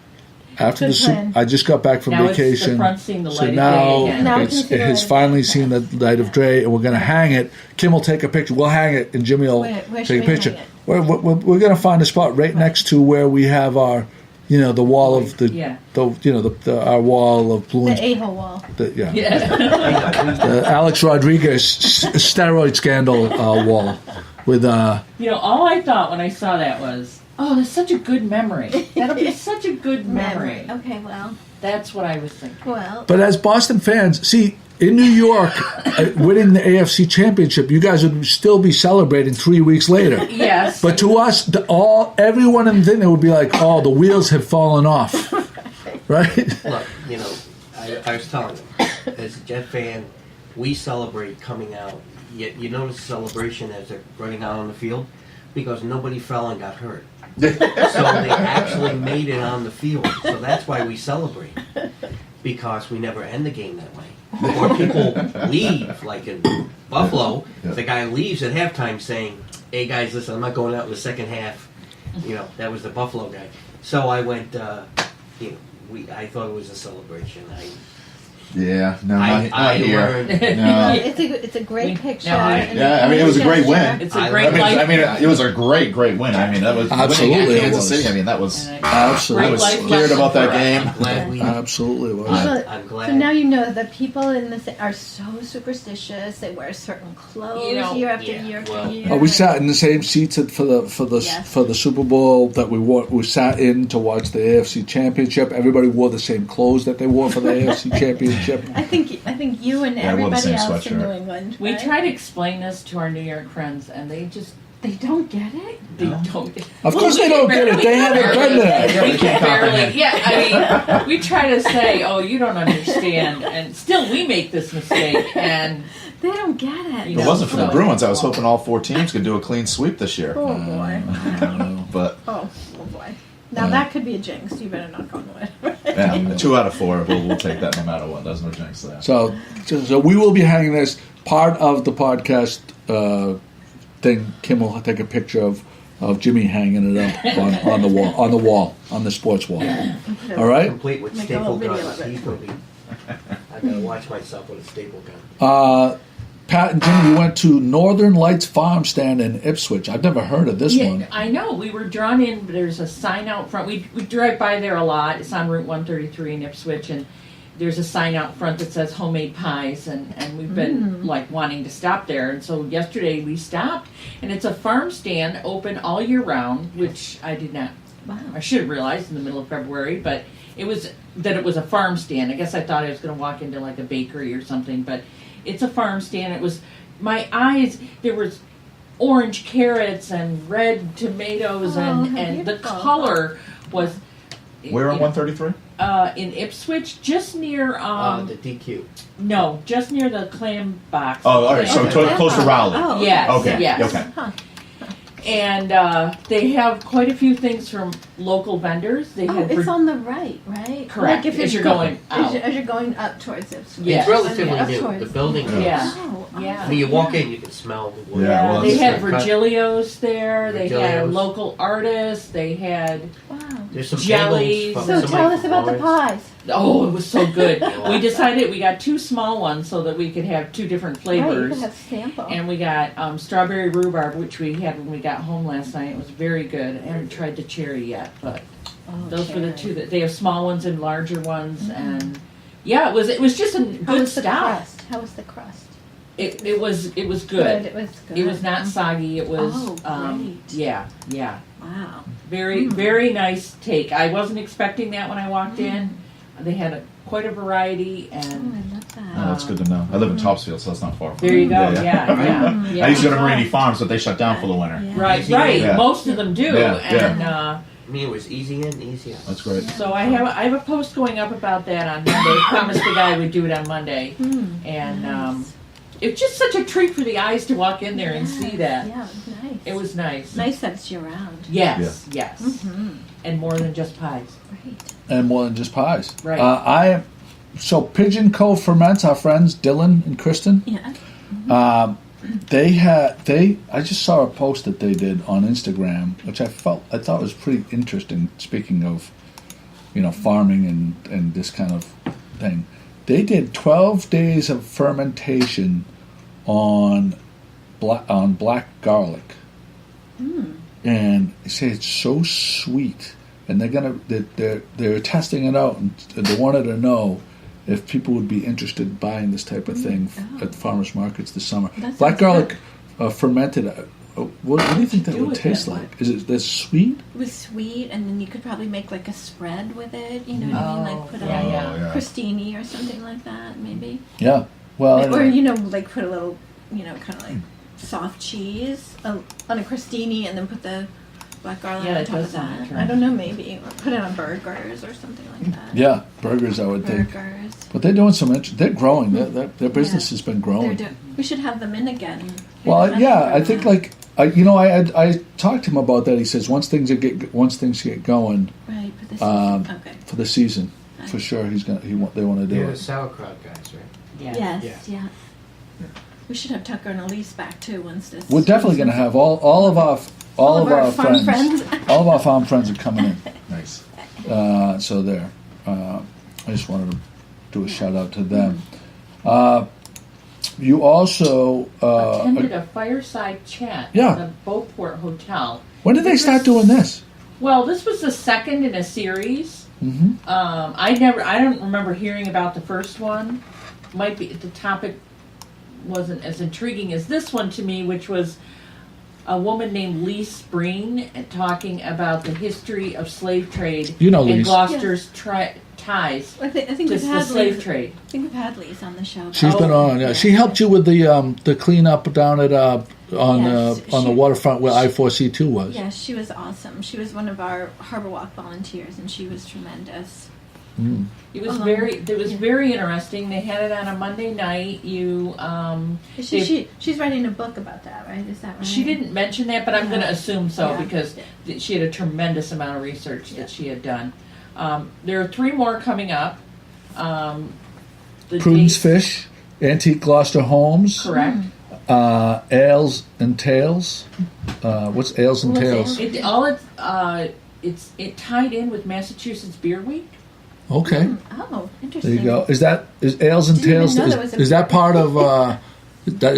After Good the plan. I just got back from Now it's the vacation, front seeing the so light of now day again. Now we can it see the has light of finally day. seen the light of day, and we're going to hang it. Kim will take a picture. We'll hang it, and Jimmy will Where take should a we picture. hang it? We're going to find a spot right next to where we have our, the wall of the, Yeah. our wall of blue The and a-hole wall. yeah. Yeah. The Alex Rodriguez steroid scandal wall with All I thought when I saw that was, oh, that's such a good memory. That'll be such a good memory. Okay, well, That's what I was thinking. well. But as Boston fans, see, in New York, winning the AFC Championship, you guys would still be celebrating 3 weeks later. Yes. But to us, everyone in the thing would be like, "Oh, the wheels have fallen off," right? Look, I was telling them, as a Jet fan, we celebrate coming out. Yet you notice celebration as they're running out on the field because nobody fell and got hurt. So they actually made it on the field. So that's why we celebrate. Because we never end the game that way. Or people leave, like in Buffalo, the guy leaves at halftime saying, "Hey guys, listen, I'm not going out in the second half." That was the Buffalo guy. So I went, I thought it was a celebration. Yeah, no, I not here. learned. No. It's a great picture. No, I- and Yeah, I mean, it was a great win. It's a I great life. it was a great win. I mean, that was Absolutely winning it at Kansas was. City. I mean, that was. And Absolutely. I was life scared lesson about that for us. game. I'm glad we. Absolutely was. I'm glad. So now you know that people in this are so superstitious. They wear certain clothes year after year after year. We sat in the same seats for the Super Bowl that we sat in to watch the AFC Championship. Everybody wore the same clothes that they wore for the AFC Championship. I think you and I wore the everybody same else in sweatshirt. New England. We right? try to explain this to our New York friends, and they don't get it. don't. Of course they don't get it. They haven't been there. We can barely. Yeah, I mean, we try to say, "Oh, you don't understand," and still we make this mistake. And They don't get it. You If it wasn't for the So- Bruins, I was hoping all 4 teams could do a clean sweep this year. Oh boy. But Oh boy. Now that could be a jinx. You better knock on wood. yeah, 2 out of 4, we'll take that no matter what. There's no jinx there. So we will be hanging this part of the podcast thing. Kim will take a picture of Jimmy hanging it up on the wall on the sports wall. All right. Complete with Make a staple little video guns. of it. He's gonna be. I gotta watch myself with a staple gun. Pat and Jimmy, you went to Northern Lights Farm Stand in Ipswich. I've never heard of this one. I know we were drawn in. There's a sign out front. We drive by there a lot. It's on Route 133 in Ipswich, and there's a sign out front that says homemade pies, and we've been like wanting to stop there. And so yesterday we stopped, and it's a farm stand open all year round, which I did not. Wow. I should have realized in the middle of February, but it was a farm stand. I guess I thought I was going to walk into like a bakery or something, but it's a farm stand. It was my eyes. There was orange carrots and red tomatoes, and the beautiful. color was. Where on you know, 133? in Ipswich, just near The DQ. no, just near the clam box. Oh, all right. So close to Raleigh. Oh. Yes, Okay. yes. Okay. Huh. And they have quite a few things from local vendors. They Oh, had it's on the right? Correct, Like if as you're you're going out. As you're going up towards it. Yeah. It's relatively Up new. towards- The building. Yeah. Oh, Yeah. When you walk in, you can smell the wood. Yeah, well, They that's had Virgilio's there. They had Virgilio's. local artists. They had Wow. There's some Jellies. bagels from So somebody tell us from about the Florence. pies. oh, it was so good. We decided we got 2 small ones so that we could have 2 different Right, you flavors. can have sample. And we got strawberry rhubarb, which we had when we got home last night. It was very good. I haven't tried the cherry yet, but those were the 2 that they have small ones and larger ones, and yeah, it was just a How good was the stop. crust? How was the crust? It was good. It was good. It was not soggy. It was Oh, great. yeah. Wow. Very nice take. I wasn't expecting that when I walked in. They had quite a variety, Oh, and I love that. Oh, that's good to know. I live in Topsfield, so that's not far from there you go. me. Yeah. I used to go to Marini Farms, but they shut down for the winter. Yeah. Right. Yeah. Most of them do, Yeah, and. I mean, it was easy in, easy out. That's great. So I have a post going up about that on Monday. I promised the guy we'd do it on Monday, and it's just such a treat for the eyes to walk in there and see that. Yeah, nice. It was nice. nice that it's year round. Yes, Mm-hmm. and more than just pies. Great. And more than just pies. Right. So Pigeon Cove Ferments, our friends Dylan and Kristen, Yeah. I just saw a post that they did on Instagram, which I thought was pretty interesting. Speaking of, farming and this kind of thing, they did 12 days of fermentation on black garlic, and they say it's so sweet, and they're testing it out, and they wanted to know if people would be interested in buying this type of thing at farmers markets this summer. Black garlic fermented. What do you think that would taste like? Is it this sweet? It was sweet, and then you could probably make like a spread with it. You know what I mean? Like put a crostini or something like that, maybe. Yeah. Well, or like put a little, kind of like soft cheese on a crostini, and then put the black garlic on top of that. I don't know, maybe. Or put it on burgers or something like that. Yeah, burgers, I would think. Burgers. But they're doing some they're growing. Their business has been growing. We should have them in again. Well, yeah, I think I talked to him about that. He says once things get going, right, for the season. For the season, for sure they want to do They're it. the sauerkraut guys, right? Yeah. Yes, yeah. We should have Tucker and Elise back too once this. We're definitely going to have all of our friends. All of our farm friends are coming in. Nice. So there. I just wanted to do a shout out to them. You also attended a fireside chat at the Beauport Hotel. When did they start doing this? Well, this was the second in a series. Mm-hmm. I don't remember hearing about the first one. Might be the topic wasn't as intriguing as this one to me, which was a woman named Lise Breen talking about the history of slave trade and Gloucester's ties I think to the slave trade. I think we've had Lise on the show. She's been on. Yeah. She helped you with the cleanup down at on the waterfront where I-4C2 was. Yes, she was awesome. She was one of our Harbor Walk volunteers, and she was tremendous. Mm. It was very interesting. They had it on a Monday night. She's writing a book about that, right? Is that right? She didn't mention that, but I'm going to assume so because she had a tremendous amount of research that she had done. There are 3 more coming up. Prudence Fish, Antique Gloucester Homes. Correct. Ales and Tales. What's Ales and Tales? It tied in with Massachusetts Beer Week. Okay. Oh, interesting. There you go. Is Ales and Tales? Is that part of? I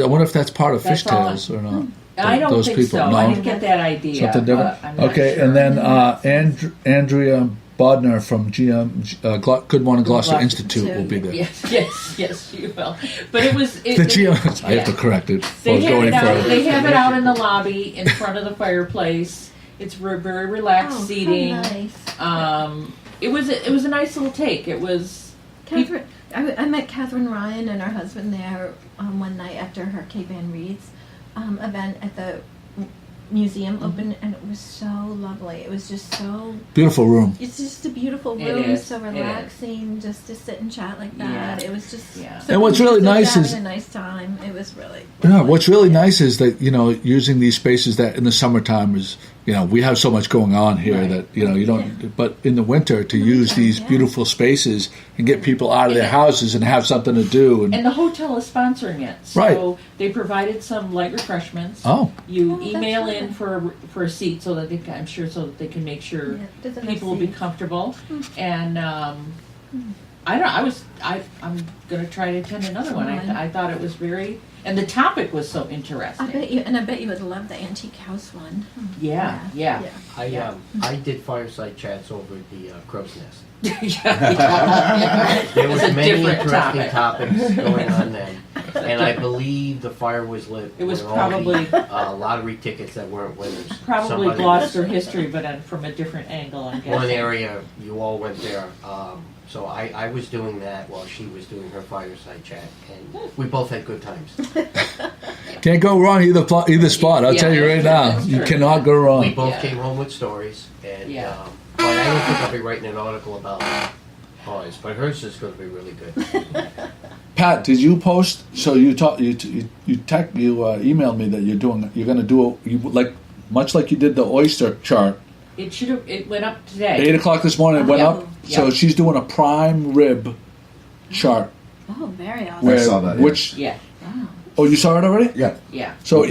wonder if that's part of Fishtails or not. I don't think so. No? I didn't get that idea. Something different. Okay, sure. And then Andrea Bodner from Good Morning Gloucester Institute will be there. Yes, you will. But it was the GM. I have to correct it. They have it out in the lobby in front of the fireplace. It's very relaxed seating. Nice. It was a nice little take. It was. Catherine, I met Catherine Ryan and her husband there one night after her Cape Ann Reed's event at the museum opened, and it was so lovely. It was just so beautiful room. It's just a beautiful room, so relaxing, just to sit and chat like that. It was just. Yeah. And what's really nice is a nice time. It was really. Yeah. What's really nice is that using these spaces that in the summertime is we have so much going on here that you don't. Yeah. But in the winter to use these beautiful spaces and get people out of their houses and have something to do. And the hotel is sponsoring it, so they provided some light refreshments. Oh. You email in for a seat so that they can make sure people will be comfortable. And I'm going to try to attend another one. I thought it was very. And the topic was so interesting. I bet you would love the antique house one. Yeah. I did fireside chats over at the Crow's Nest. Yeah. There was many interesting topics going on then, and I believe the fire was lit. It was probably lottery tickets that weren't winners. Probably Gloucester history, but from a different angle. I'm guessing. One area you all went there. So I was doing that while she was doing her fireside chat, and we both had good times. Can't go wrong either spot. I'll tell you right now, you cannot go wrong. We both came home with stories, and but I don't think I'll be writing an article about ours, but hers is going to be really good. Pat, did you post? So you emailed me that you're going to do much like you did the oyster chart. It went up today. 8:00 this morning. It went up. Yeah. So she's doing a prime rib chart. Oh, very awesome. I saw that. Which Oh, you saw it already? Yeah. Yeah. So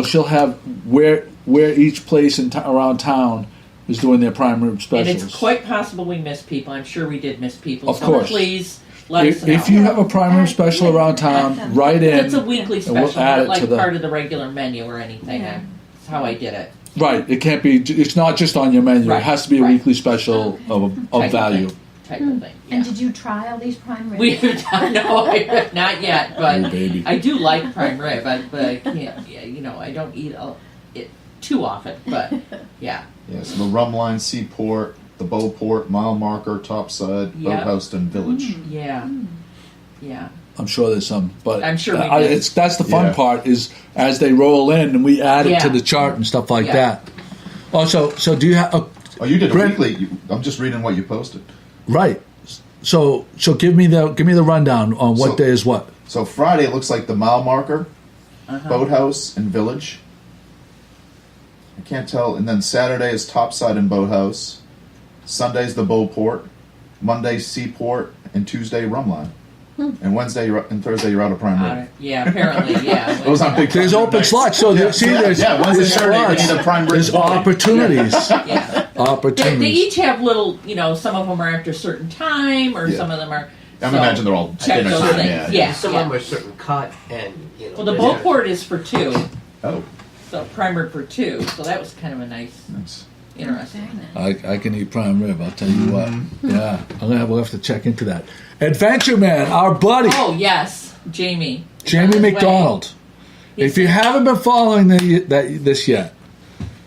she'll have where each place around town is doing their prime rib And specials. it's quite possible we missed people. I'm sure we did miss people. Of so course. please let us know. If you have a prime rib special around town, write in. It's a weekly and special, we'll add not it like to the part of the regular menu or anything. Yeah. That's how I did it. right. It can't be. It's not just on your menu. Right, It has to be a right. weekly special of Type value. Type of thing. And Yeah. did you try all these prime ribs? We no, not yet, but Oh, baby. I do like prime rib, but I can't. Yeah, I don't eat it too often. But yeah, Yeah, so the Rumline, Seaport, the Beauport, Mile Marker, Topside, Yeah. Boathouse, and Village. yeah, yeah. I'm sure there's some, but I'm sure we did. that's the fun Yeah. part is as they roll in and we add it to Yeah. the chart and stuff like Yeah. that. Also, so do you have? Oh, you did a Brent- weekly. I'm just reading what you posted. Right. So give me the rundown on what So- day is what. So Friday it looks like the Mile Marker, Boathouse, and Village. I can't tell. And then Saturday is Topside and Boathouse. Sunday's the Beauport. Monday Seaport, and Tuesday Rumline. And Wednesday and Thursday you're out of prime rib. Yeah, apparently, yeah. Those aren't big. There's prime rib open nights. slots. So there's Wednesday, there's Saturday we slots. need a prime rib. There's bowling. opportunities. Yeah. They Opportunities. each have little, some of them are after a certain time, or Yeah. some of them are. I so imagine they're all check dinner those time. things. Yeah. Yeah. Some of them are a certain cut, and Well, the there's- Beauport is for 2, Oh, so primer for 2. So that was kind of a nice, nice. interesting. Very nice. I can eat prime rib. I'll tell you what. Yeah, we'll have to check into that. Adventure Man, our buddy Oh yes, Jamie. Jamie On his way. McDonald. If you haven't been following this yet,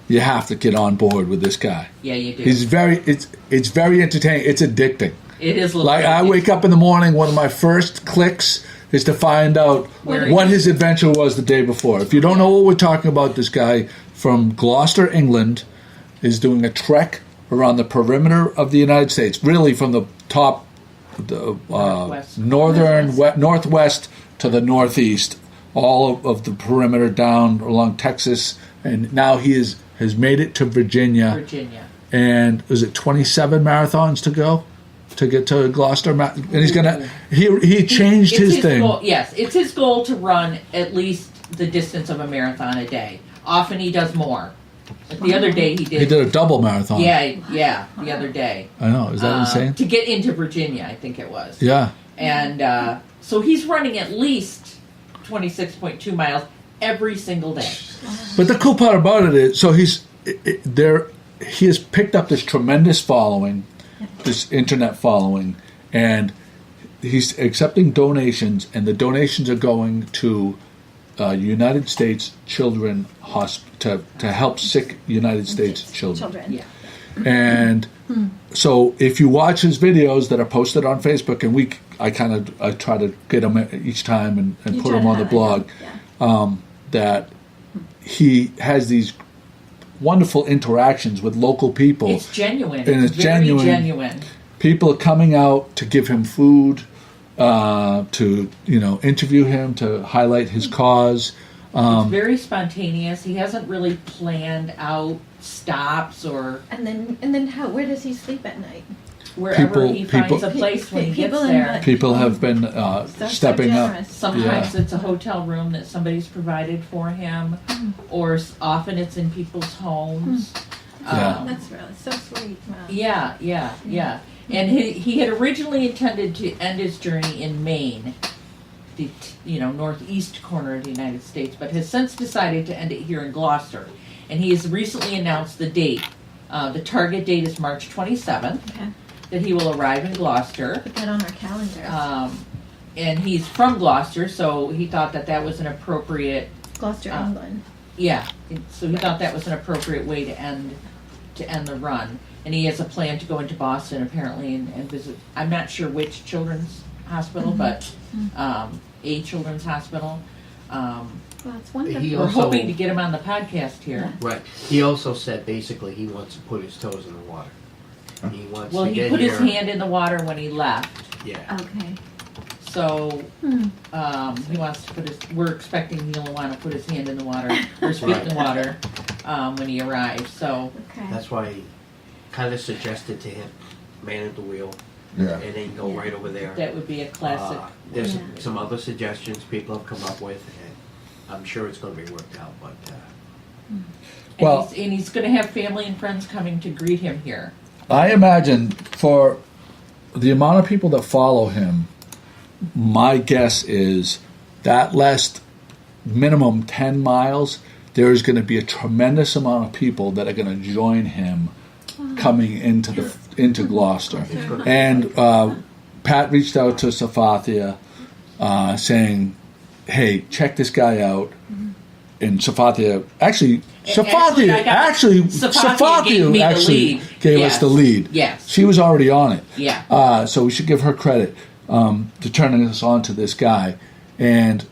you have to get on board with this guy. Yeah, you do. He's it's very entertaining. It's addicting. It is a little Like I wake up in the morning, one of my first clicks is to find out Where what he- his adventure was the day before. If you don't know what we're talking about, this guy from Gloucester, England, is doing a trek around the perimeter of the United States, really from the top, the Northwest. northwest to the northeast, all of the perimeter down along Texas, and now he has made it to Virginia. And is it 27 marathons to go to get to Gloucester? And he's gonna he changed his thing. Goal, yes, it's his goal to run at least the distance of a marathon a day. Often he does more. Like the other day he did. He did a double marathon. Yeah, the other day. I know. Is that insane? To get into Virginia, I think it was. Yeah. And so he's running at least 26.2 miles every single day. But the cool part about it is, so he has picked up this tremendous following, this internet following, and he's accepting donations, and the donations are going to United States children to help sick United States children. Yeah. And so if you watch his videos that are posted on Facebook, and I try to get them each time and put them on the blog, that he has these wonderful interactions with local people. It's genuine. And it's very genuine. People are coming out to give him food, to interview him, to highlight his cause. It's very spontaneous. He hasn't really planned out stops or And then where does he sleep at night? wherever he People- finds a place when he gets People in there. People have been So stepping up. generous. Sometimes it's a hotel room that somebody's provided for him, or often it's in people's homes. Yeah. That's really so sweet. Wow. Yeah. And he had originally intended to end his journey in Maine, the northeast corner of the United States, but has since decided to end it here in Gloucester. And he has recently announced the date. The target date is March 27th, Okay. that he will arrive in Gloucester. Put that on our calendar. And he's from Gloucester, so he thought that was an appropriate. Gloucester, England. Yeah, so he thought that was an appropriate way to end the run. And he has a plan to go into Boston apparently and visit. I'm not sure which children's hospital, but a children's hospital. Well, it's wonderful. He We're also- hoping to get him on the podcast here. Right. He also said basically he wants to put his toes in the water. He wants Well, to he get put his here. hand in the water when he left, Yeah. Okay. so he wants to we're expecting he'll want to put his hand in the water or his feet in the water when he arrives. So Okay. That's why he kind of suggested to him, man at the wheel, Yeah. and then go right over there. that would be a classic. There's Yeah. some other suggestions people have come up with. I'm sure it's going to be worked out. But Well- he's going to have family and friends coming to greet him here. I imagine for the amount of people that follow him, my guess is that last minimum 10 miles, there is going to be a tremendous amount of people that are going to join him coming into Gloucester. And Pat reached out to Safathia saying, hey, check this guy out. And Safathia gave us the lead. Yes. She was already on it. Yeah. So we should give her credit to turning us on to this guy. And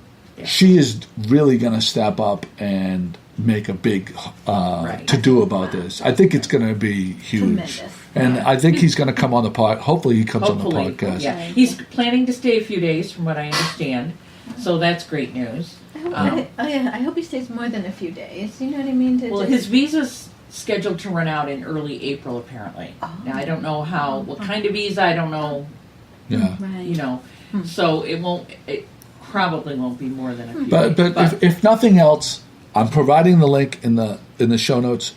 she is really going to step up and make a big to-do about this. I think it's going to be huge. Tremendous. And I think he's going to come on the pod. Hopefully he comes on the podcast. Yeah. He's planning to stay a few days, from what I understand. So that's great news. I hope he stays more than a few days. You know what I mean? His visa's scheduled to run out in early April, apparently. Now, I don't know what kind of visa, I don't know, Yeah. Right. So it probably won't be more than a few But days. if nothing else, I'm providing the link in the show notes.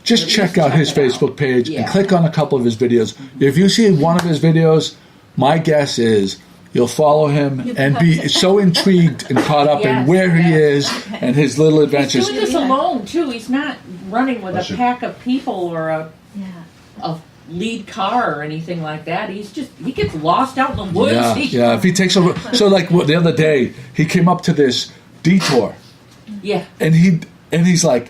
Just check out his Facebook page and click on a couple of his videos. If you see one of his videos, my guess is you'll follow him and be so intrigued and caught up in where he is and his little adventures. He's doing this alone, too. He's not running with a pack of people or a lead car or anything like that. He gets lost out in the woods. Yeah. If he takes over, so like the other day, he came up to this detour. Yeah. And he's like,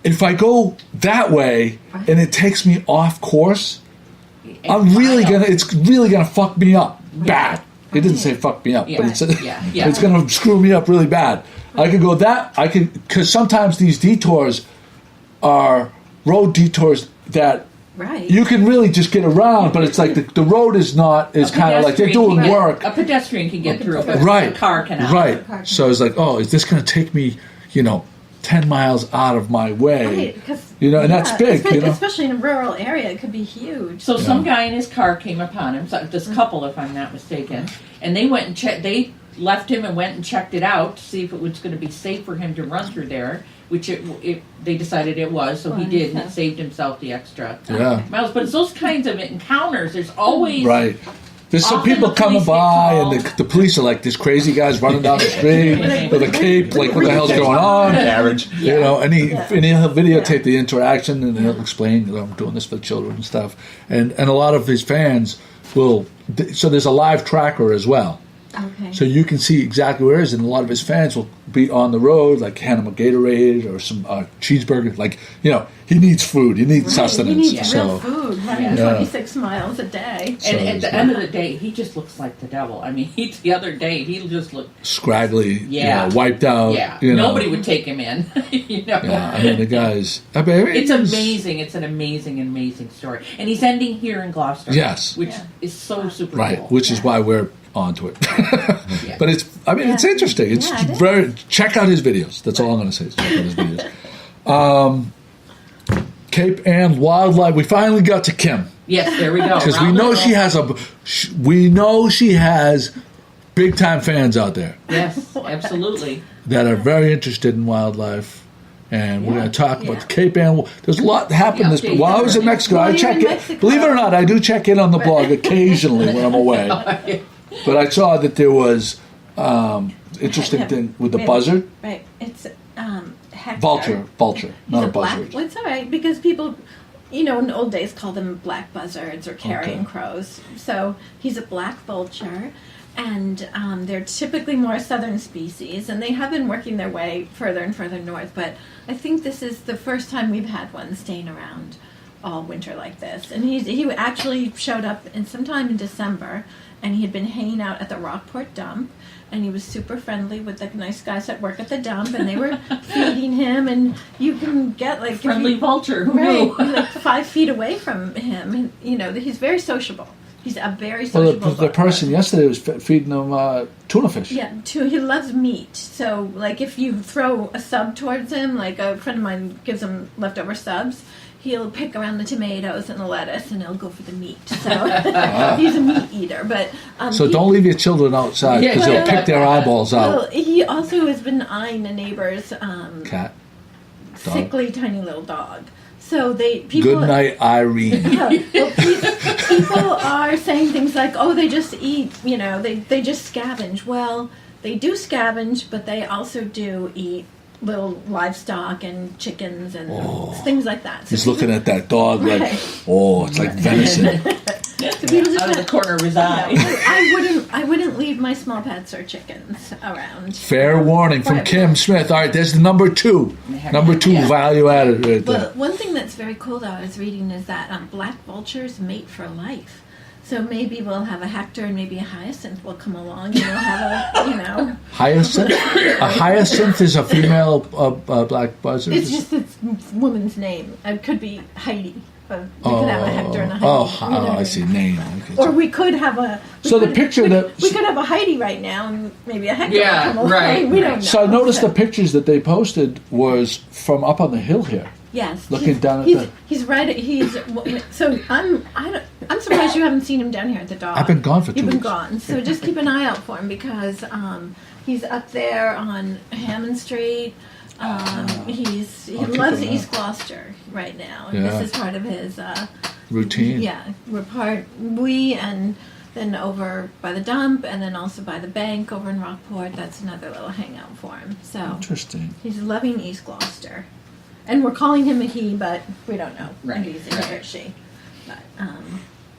if I go that way and it takes me off course, it's really gonna fuck me up bad. He didn't say fuck me up, but it's gonna screw me up really bad. Because sometimes these detours are road detours that you can really just get around, but it's like the road is kind of like they're doing work. A pedestrian can get through, but a car cannot. Right. So it's like, is this going to take me, 10 miles out of my way? And that's big. Especially in a rural area, it could be huge. So some guy in his car came upon him, this couple, if I'm not mistaken, and they went and checked. They left him and went and checked it out to see if it was going to be safe for him to run through there, which they decided it was, so he did, and it saved himself the extra miles. But it's those kinds of encounters. There's always... Right. There's some people coming by, and the police are like, this crazy guy's running down the street with a cape, like, what the hell's going on? Carriage. And he'll videotape the interaction, and he'll explain, I'm doing this for the children and stuff. And a lot of his fans will... So there's a live tracker as well. Okay. So you can see exactly where he is, and a lot of his fans will be on the road, like hand him a Gatorade or some cheeseburger. Like, he needs food, he needs sustenance. He needs real food, running 26 miles a day. And at the end of the day, he just looks like the devil. I mean, the other day, he just looked... scraggly, wiped out. Yeah, nobody would take him in. Yeah, I mean, the guy's... it's amazing. It's an amazing, amazing story. And he's ending here in Gloucester. Yes. Which is so super right, cool. which is why we're onto it. But it's interesting. It's very... Check out his videos. That's all I'm going to say. Check out his videos. Cape Ann Wildlife. We finally got to Kim. Yes, there we go. Because we know she has big time fans out there. Yes, absolutely. That are very interested in wildlife. And we're going to talk about the Cape Ann. There's a lot that happened while I was in Mexico. I check it. Believe it or not, I do check in on the blog occasionally when I'm away. But I saw that there was interesting thing with the buzzard. Right. It's Vulture, not a buzzard. Well, it's all right because people, in old days called them black buzzards or carrion crows. So he's a black vulture, and they're typically more southern species, and they have been working their way further and further north. But I think this is the first time we've had one staying around all winter like this. And he actually showed up sometime in December, and he had been hanging out at the Rockport dump. And he was super friendly with the nice guys that work at the dump, and they were feeding him. And you can get like friendly vulture, who knew? Like 5 feet away from him. And, he's very sociable. He's a very sociable. The person yesterday was feeding him tuna fish. Yeah, he loves meat. So, like, if you throw a sub towards him, like a friend of mine gives him leftover subs, he'll pick around the tomatoes and the lettuce, and he'll go for the meat. So he's a meat eater. But so don't leave your children outside because they'll pick their eyeballs out. Well, he also has been eyeing the neighbor's Cat. Dog. sickly tiny little dog. So people. Good night, Irene. Yeah, well, people are saying things like, "Oh, they just eat," they just scavenge. Well, they do scavenge, but they also do eat little livestock and chickens and things like that. So He's looking at that dog like, it's like venison. Out of the corner of his eye. I wouldn't leave my small pets or chickens around. Fair warning from Kim Smith. All right, there's the number 2. Number 2 value added right there. Well, one thing that's very cool, though, I was reading is that black vultures mate for life. So maybe we'll have a Hector and maybe a Hyacinth will come along and we'll have a, Hyacinth? A hyacinth is a female black buzzard? It's just its woman's name. It could be Heidi. But we could have a Hector and a Heidi. I see. Name. Or we could have a... So the picture that... We could have a Heidi right now and maybe a Hector will come along. Right. We don't know. So I noticed the pictures that they posted was from up on the hill here. Yes, looking down at the. He's right. So I'm surprised you haven't seen him down here at the dock. I've been gone for 2 weeks. You've been gone, so just keep an eye out for him because he's up there on Hammond Street. He loves East Gloucester right now, and this is part of his routine. Yeah, and then over by the dump, and then also by the bank over in Rockport. That's another little hangout for him. So interesting. He's loving East Gloucester. And we're calling him a he, but we don't know if he's a he or she. But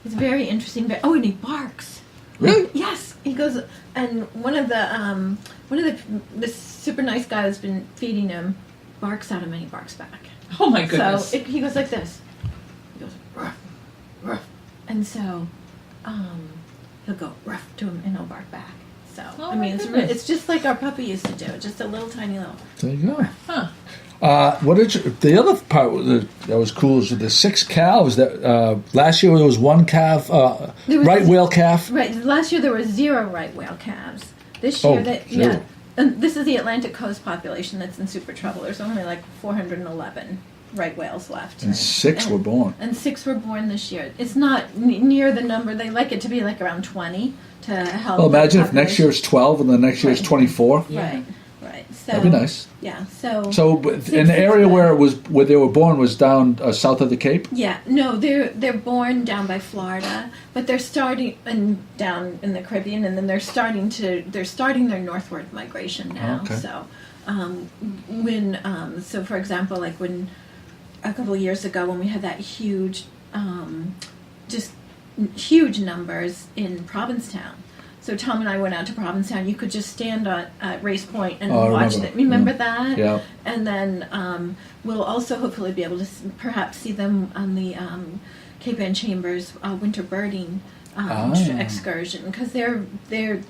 he's very interesting. And he barks. Really? Yes, he goes. And one of the super nice guy who's been feeding him barks at him, and he barks back. Oh my goodness! So he goes like this. He goes ruff, ruff, and so he'll go ruff to him, and he'll bark back. So it's just like our puppy used to do, just a little tiny little. There you go. Huh. The other part that was cool is the 6 calves that last year there was 1 calf, right whale calf. Right, last year there were 0 right whale calves. This year, and this is the Atlantic Coast population that's in super trouble. There's only like 411 right whales left, and 6 were born. And 6 were born this year. It's not near the number. They like it to be like around 20 to help. Well, imagine if next year is 12 and the next year is 24. Right. So, that'd be nice. Yeah. So in the area where they were born was down south of the Cape. Yeah. No, they're born down by Florida, but they're starting down in the Caribbean, and then they're starting their northward migration now. Okay. So so for example, like when a couple of years ago when we had that huge, just huge numbers in Provincetown. So Tom and I went out to Provincetown. You could just stand at Race Point and watch it. Remember that? Yeah. And then we'll also hopefully be able to perhaps see them on the Cape Ann Chambers winter birding excursion because they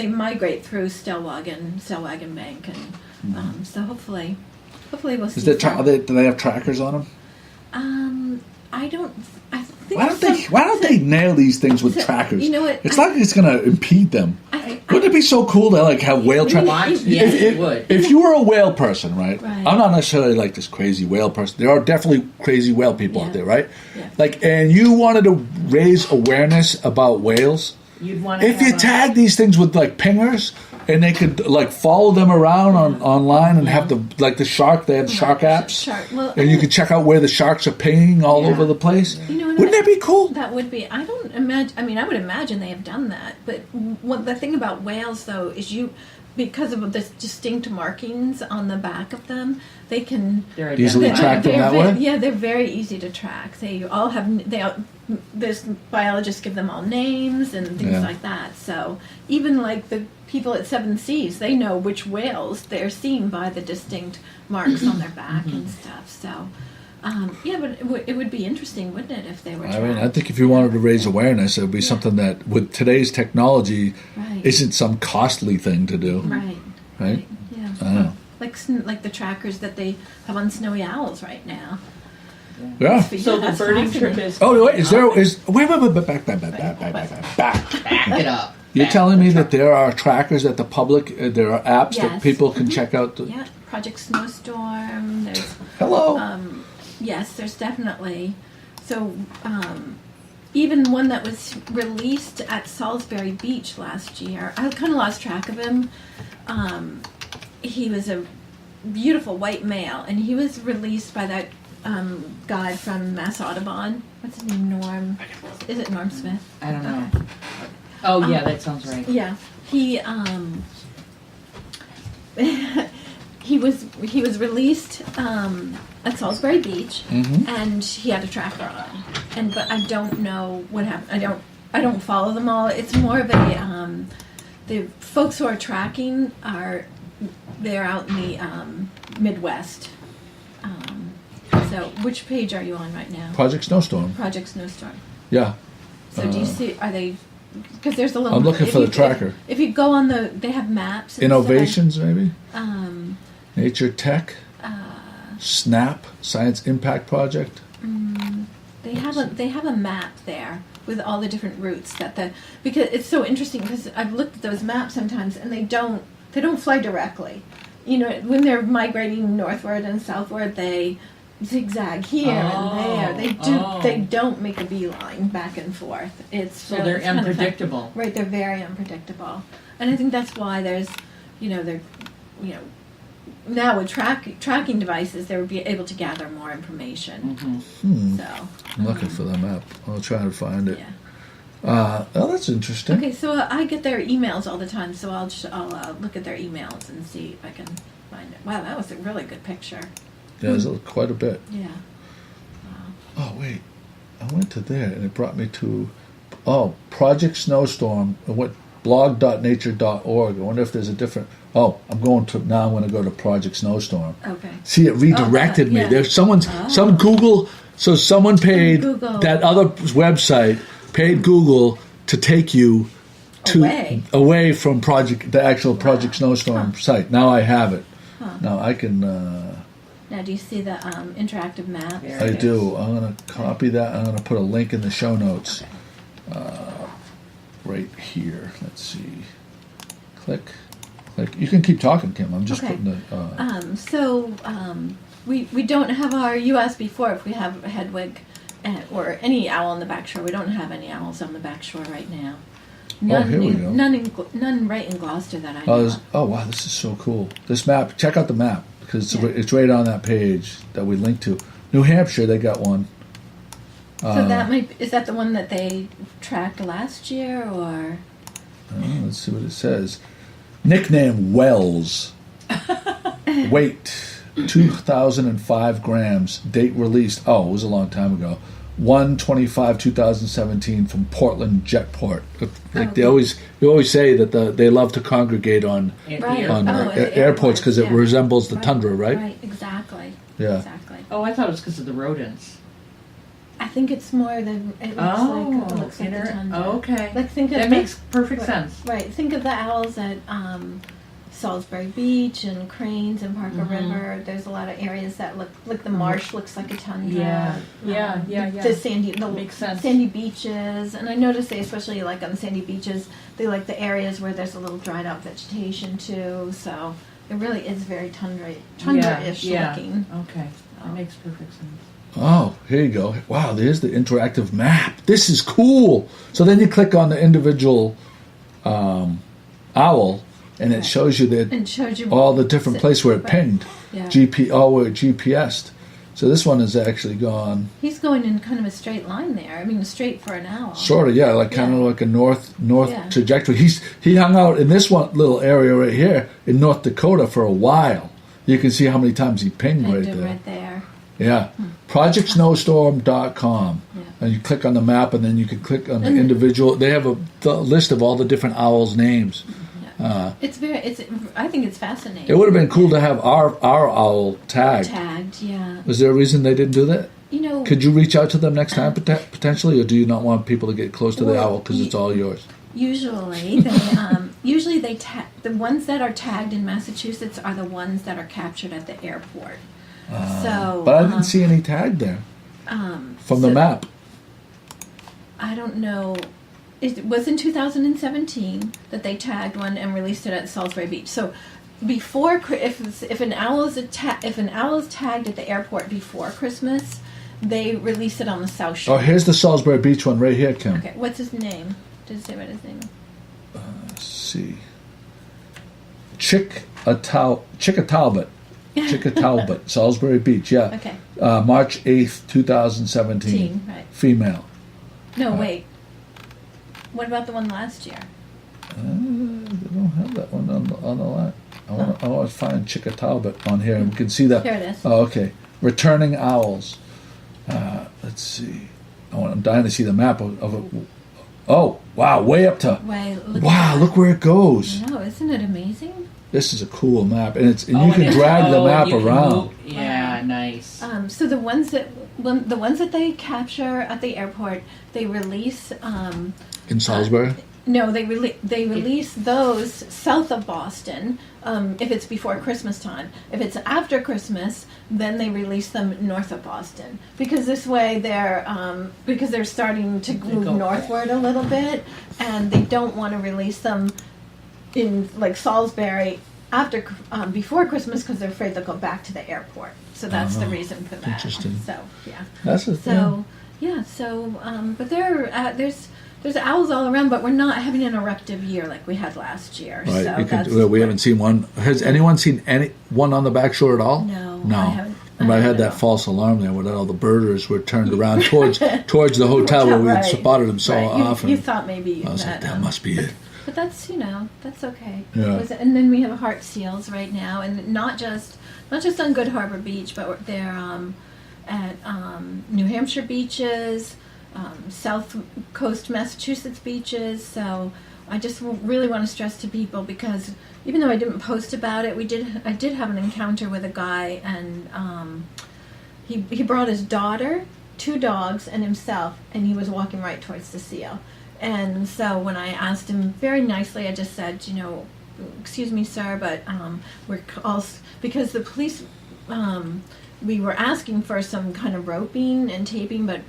migrate through Stellwagen Bank, and so hopefully we'll see. Do they have trackers on them? Why don't they nail these things with trackers? You know what? It's not like it's going to impede them. Wouldn't it be so cool to have whale trackers? Yes, it would. If you were a whale person, right? I'm not necessarily like this crazy whale person. There are definitely crazy whale people out there, right? Yeah. And you wanted to raise awareness about whales. You'd want if you tag these things with pingers. And they could follow them around online and have the shark. They had shark apps, and you could check out where the sharks are pinging all over the place. Wouldn't that be cool? That would be. I don't imagine. I mean, I would imagine they have done that. But the thing about whales, though, is because of the distinct markings on the back of them, they can easily track them that way. Yeah, they're very easy to track. They all have. There's biologists give them all names and things like that. So even like the people at Seven Seas, they know which whales they're seeing by the distinct marks on their back and stuff. So, but it would be interesting, wouldn't it, if they were tracked? I mean, I think if you wanted to raise awareness, it would be something that, with today's technology, isn't some costly thing to do. Right? Yeah. I don't know. Like the trackers that they have on snowy owls right now. Yeah. So the birding trip is. Oh wait, back. Back it up. You're telling me that there are trackers that the public, there are apps that people can check out? Project Snowstorm. There's hello. Yes, there's definitely. So, even one that was released at Salisbury Beach last year, I kind of lost track of him. He was a beautiful white male, and he was released by that guy from Mass Audubon. What's his name? Norm? Is it Norm Smith? I don't know. Oh yeah, that sounds right. Yeah, he he was released at Salisbury Beach, and he had a tracker on, but I don't know what happened. I don't follow them all. It's more of a the folks who are tracking they're out in the Midwest. So which page are you on right now? Project Snowstorm. Project Snowstorm. Yeah. So do you see? Are they? Because there's a little. I'm looking for the tracker. If you go on they have maps. And Innovations, maybe. stuff. Nature Tech. SNAP, Science Impact Project. They have a map there with all the different routes because it's so interesting because I've looked at those maps sometimes and they don't fly directly. You know, when they're migrating northward and southward, they zigzag here and there. They don't make a beeline back and forth. So they're unpredictable. Right, they're very unpredictable, and I think that's why there's, now with tracking devices, they would be able to gather more information. So I'm looking for the map. I'll try to find it. yeah. That's interesting. Okay, so I get their emails all the time, so I'll look at their emails and see if I can find it. Wow, that was a really good picture. Yeah, there's quite a bit. Yeah. Oh, wait. I went to there, and it brought me to, Project Snowstorm. I went blog.nature.org. I wonder if there's a different... I'm going to go to Project Snowstorm. Okay. See, it redirected me. yeah. There's someone paid Google. that other website, paid Google to take you away from the actual Project Snowstorm site. Now I have it. Now I can... Now, do you see the interactive map? I do. I'm going to copy that. I'm going to put a link in the show notes. Okay. Right here. Let's see. Click. You can keep talking, Kim. I'm just putting the... We don't have our USB 4 if we have a Hedwig or any owl on the back shore. We don't have any owls on the back shore right now. None, here we go. None right in Gloucester that I know of. Wow, this is so cool. This map, check out the map, because it's right on that page that we linked to. New Hampshire, they got one. So is that the one that they tracked last year, or? Let's see what it says. Nickname Wells. Weight 2,005 grams. Date released. It was a long time ago. 1/25/2017 from Portland Jetport. They always say that they love to congregate on airports because it resembles the tundra, right? Right, exactly. Yeah. Exactly. Oh, I thought it was because of the rodents. I think it's more than it looks like the tundra. Okay. Like That makes perfect sense. Right. Think of the owls at Salisbury Beach and Cranes and Parker River. There's a lot of areas that look like the marsh looks like a tundra. Yeah. The Makes sense. sandy beaches, and I noticed they especially like on the sandy beaches, they like the areas where there's a little dried out vegetation too. So it really is very tundra-ish looking. Okay, that makes perfect sense. Oh, here you go. Wow, there's the interactive map. This is cool. So then you click on the individual owl, and it shows you all the different places where it pinged. Yeah. Where it GPS'd. So this one is actually gone. He's going in kind of a straight line there. I mean, straight for an owl. Sort of, yeah, kind of like a north trajectory. He hung out in this one little area right here in North Dakota for a while. You can see how many times he pinged right there. Right there. Yeah. ProjectSnowstorm.com. Yeah. And you click on the map, and then you can click on the individual. They have the list of all the different owls' names. Yeah. I think it's fascinating. It would have been cool to have our owl tagged. Yeah. Was there a reason they didn't do that? Could you reach out to them next time potentially, or do you not want people to get close to the owl because it's all yours? Usually, the ones that are tagged in Massachusetts are the ones that are captured at the airport. But I didn't see any tag there from the map. I don't know. It was in 2017 that they tagged one and released it at Salisbury Beach. So if an owl is tagged at the airport before Christmas, they release it on the South Shore. Oh, here's the Salisbury Beach one right here, Kim. Okay, what's his name? Does it say what his name is? Let's see. Talbot, Salisbury Beach, yeah. Okay. March 8th, 2017. Right. Female. No, wait. What about the one last year? They don't have that one on the line. I want to find Chicka Talbot on here. We can see that. Here it is. Oh, okay. Returning owls. Let's see. I'm dying to see the map of it. Oh, wow, way up to... Look where it goes. I know, isn't it amazing? This is a cool map, and you can drag the map around. Yeah, nice. So the ones that they capture at the airport, they release... In Salisbury? No, they release those south of Boston if it's before Christmas time. If it's after Christmas, then they release them north of Boston, because this way they're starting to move northward a little bit, and they don't want to release them in like Salisbury before Christmas because they're afraid they'll go back to the airport. So that's the reason for that. Interesting. So yeah. But there's owls all around, but we're not having an eruptive year like we had last year. Right. So we haven't seen one. Has anyone seen one on the back shore at all? No. No. I haven't. I had that false alarm there when all the birders were turned around towards the hotel where we had spotted them so often. You thought maybe I was like, that must be it. But that's that's okay. Yeah. And then we have heart seals right now, and not just on Good Harbor Beach, but they're at New Hampshire beaches, South Coast Massachusetts beaches. So I just really want to stress to people, because even though I didn't post about it, I did have an encounter with a guy, and he brought his daughter, 2 dogs, and himself, and he was walking right towards the seal. And so when I asked him very nicely, I just said, excuse me, sir, but we're all, because the police, we were asking for some kind of roping and taping, but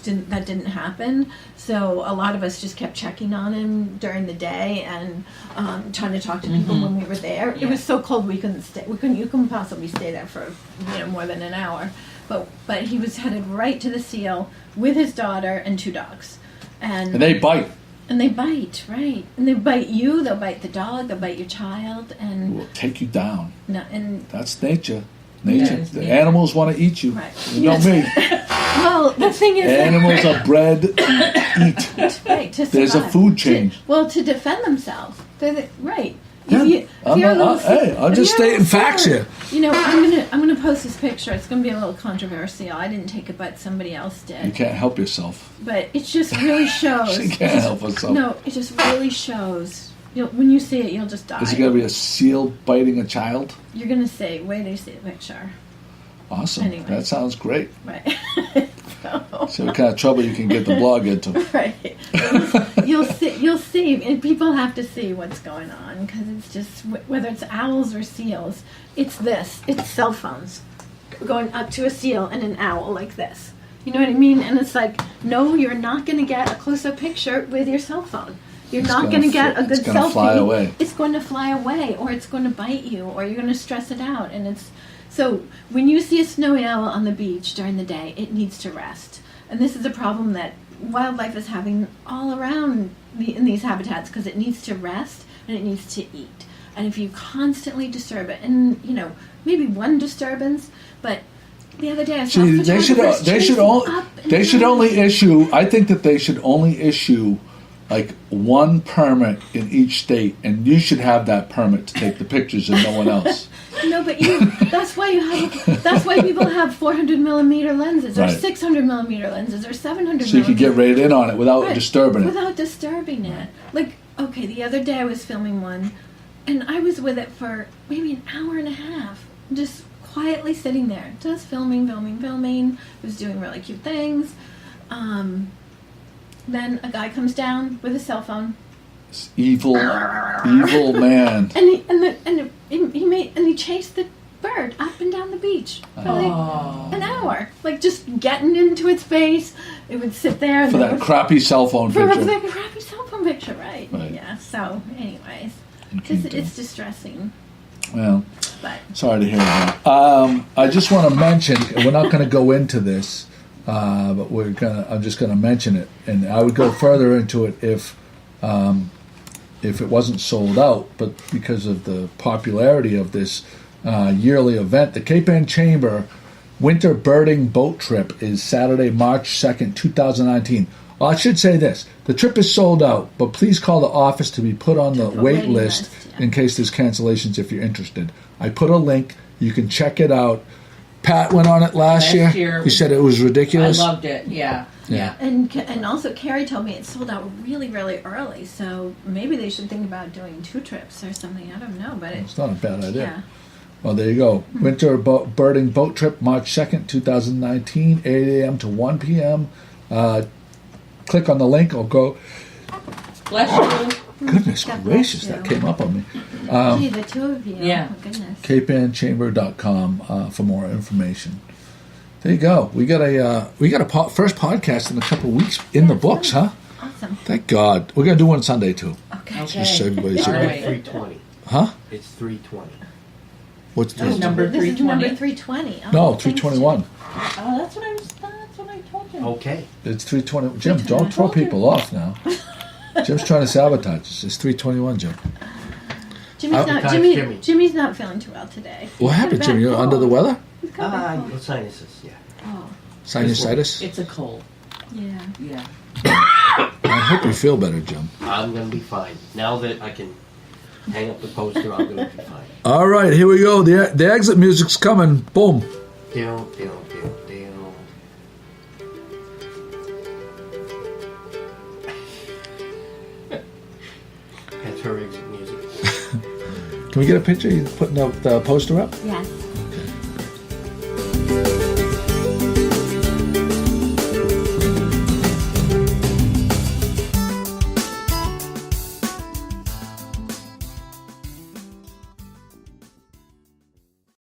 that didn't happen. So a lot of us just kept checking on him during the day and trying to talk to people when we were there. Yeah. It was so cold we couldn't stay. You couldn't possibly stay there for more than an hour. But he was headed right to the seal with his daughter and 2 dogs. And they bite. And they bite, right? And they bite you. They'll bite the dog. They'll bite your child, and will take you down. And that's nature. The animals want to eat you. Right. You know me. Well, the thing is, animals are bred to eat. Right. To survive. There's a food chain. To defend themselves. Right. Yeah. I'm just stating facts here. I'm gonna post this picture. It's gonna be a little controversial. I didn't take it, but somebody else did. You can't help yourself. But it just really shows. She can't help herself. No, it just really shows. When you see it, you'll just die. Is it gonna be a seal biting a child? You're gonna say, "Wait till you see the picture." Awesome. Anyway. That sounds great. Right. So what kind of trouble you can get the blog into? Right. You'll see, and people have to see what's going on, because it's just, whether it's owls or seals, it's cell phones going up to a seal and an owl like this. You know what I mean? And it's like, no, you're not going to get a close-up picture with your cell phone. You're not going to get a good selfie. It's going to fly away. It's going to fly away, or it's going to bite you, or you're going to stress it out, and it's... So when you see a snowy owl on the beach during the day, it needs to rest. And this is a problem that wildlife is having all around in these habitats, because it needs to rest and it needs to eat. And if you constantly disturb it, and maybe one disturbance, but the other day I saw they should only issue. I think that they should only issue like one permit in each state, and you should have that permit to take the pictures and no one else. No, but that's why people have 400 millimeter lenses, or right. 600 millimeter lenses, or 700 so you can get right in on it without disturbing it. Without disturbing it. Like, okay, the other day I was filming one, and I was with it for maybe an hour and a half, just quietly sitting there, just filming. It was doing really cute things. Then a guy comes down with a cell phone. This evil man. And he chased the bird up and down the beach for like an hour, like just getting into its face. It would sit there for that crappy cell phone picture. For that crappy cell phone picture, right? Yeah. So, anyways, it's distressing. Well, But sorry to hear that. I just want to mention, we're not going to go into this, but I'm just going to mention it, and I would go further into it if it wasn't sold out, but because of the popularity of this yearly event, the Cape Ann Chamber Winter Birding Boat Trip is Saturday, March 2nd, 2019. Well, I should say this. The trip is sold out, but please call the office to be put on the wait list in case there's cancellations if you're interested. I put a link. You can check it out. Pat went on it last year. You said it was ridiculous. I loved it. Yeah. and also Carrie told me it sold out really, really early. So maybe they should think about doing 2 trips or something. I don't know, but It's not a bad idea. yeah. Well, there you go. Winter Birding Boat Trip, March 2nd, 2019, 8 a.m. to 1 p.m. Click on the link or go. Bless you. Goodness God gracious, bless that you. came up on me. Gee, the 2 of you. Yeah. Oh, goodness. CapeAnnChamber.com for more information. There you go. We got a first podcast in a couple of weeks in the books, huh? Awesome. Thank God. We're gonna do one Sunday too. Okay. Just so everybody's All aware. right. 320. Huh? It's 320. What's That was this? number This is number 320. 320. Oh, No, thanks, 321. Oh, that's what I told you. Okay. It's 320. Jim, don't throw people off now. Jim's trying to sabotage us. It's 321, Jim. Jimmy's not feeling too well today. What happened, Jim? You're under the weather? Sinuses, yeah. Oh, Sinusitis? It's a cold. yeah. Yeah. I hope you feel better, Jim. I'm going to be fine. Now that I can hang up the poster, I'm going to be fine. All right, here we go. The exit music's coming. Boom. Deal, deal, deal, deal. That's her exit music. Can we get a picture? You putting the poster up? Yes. Okay.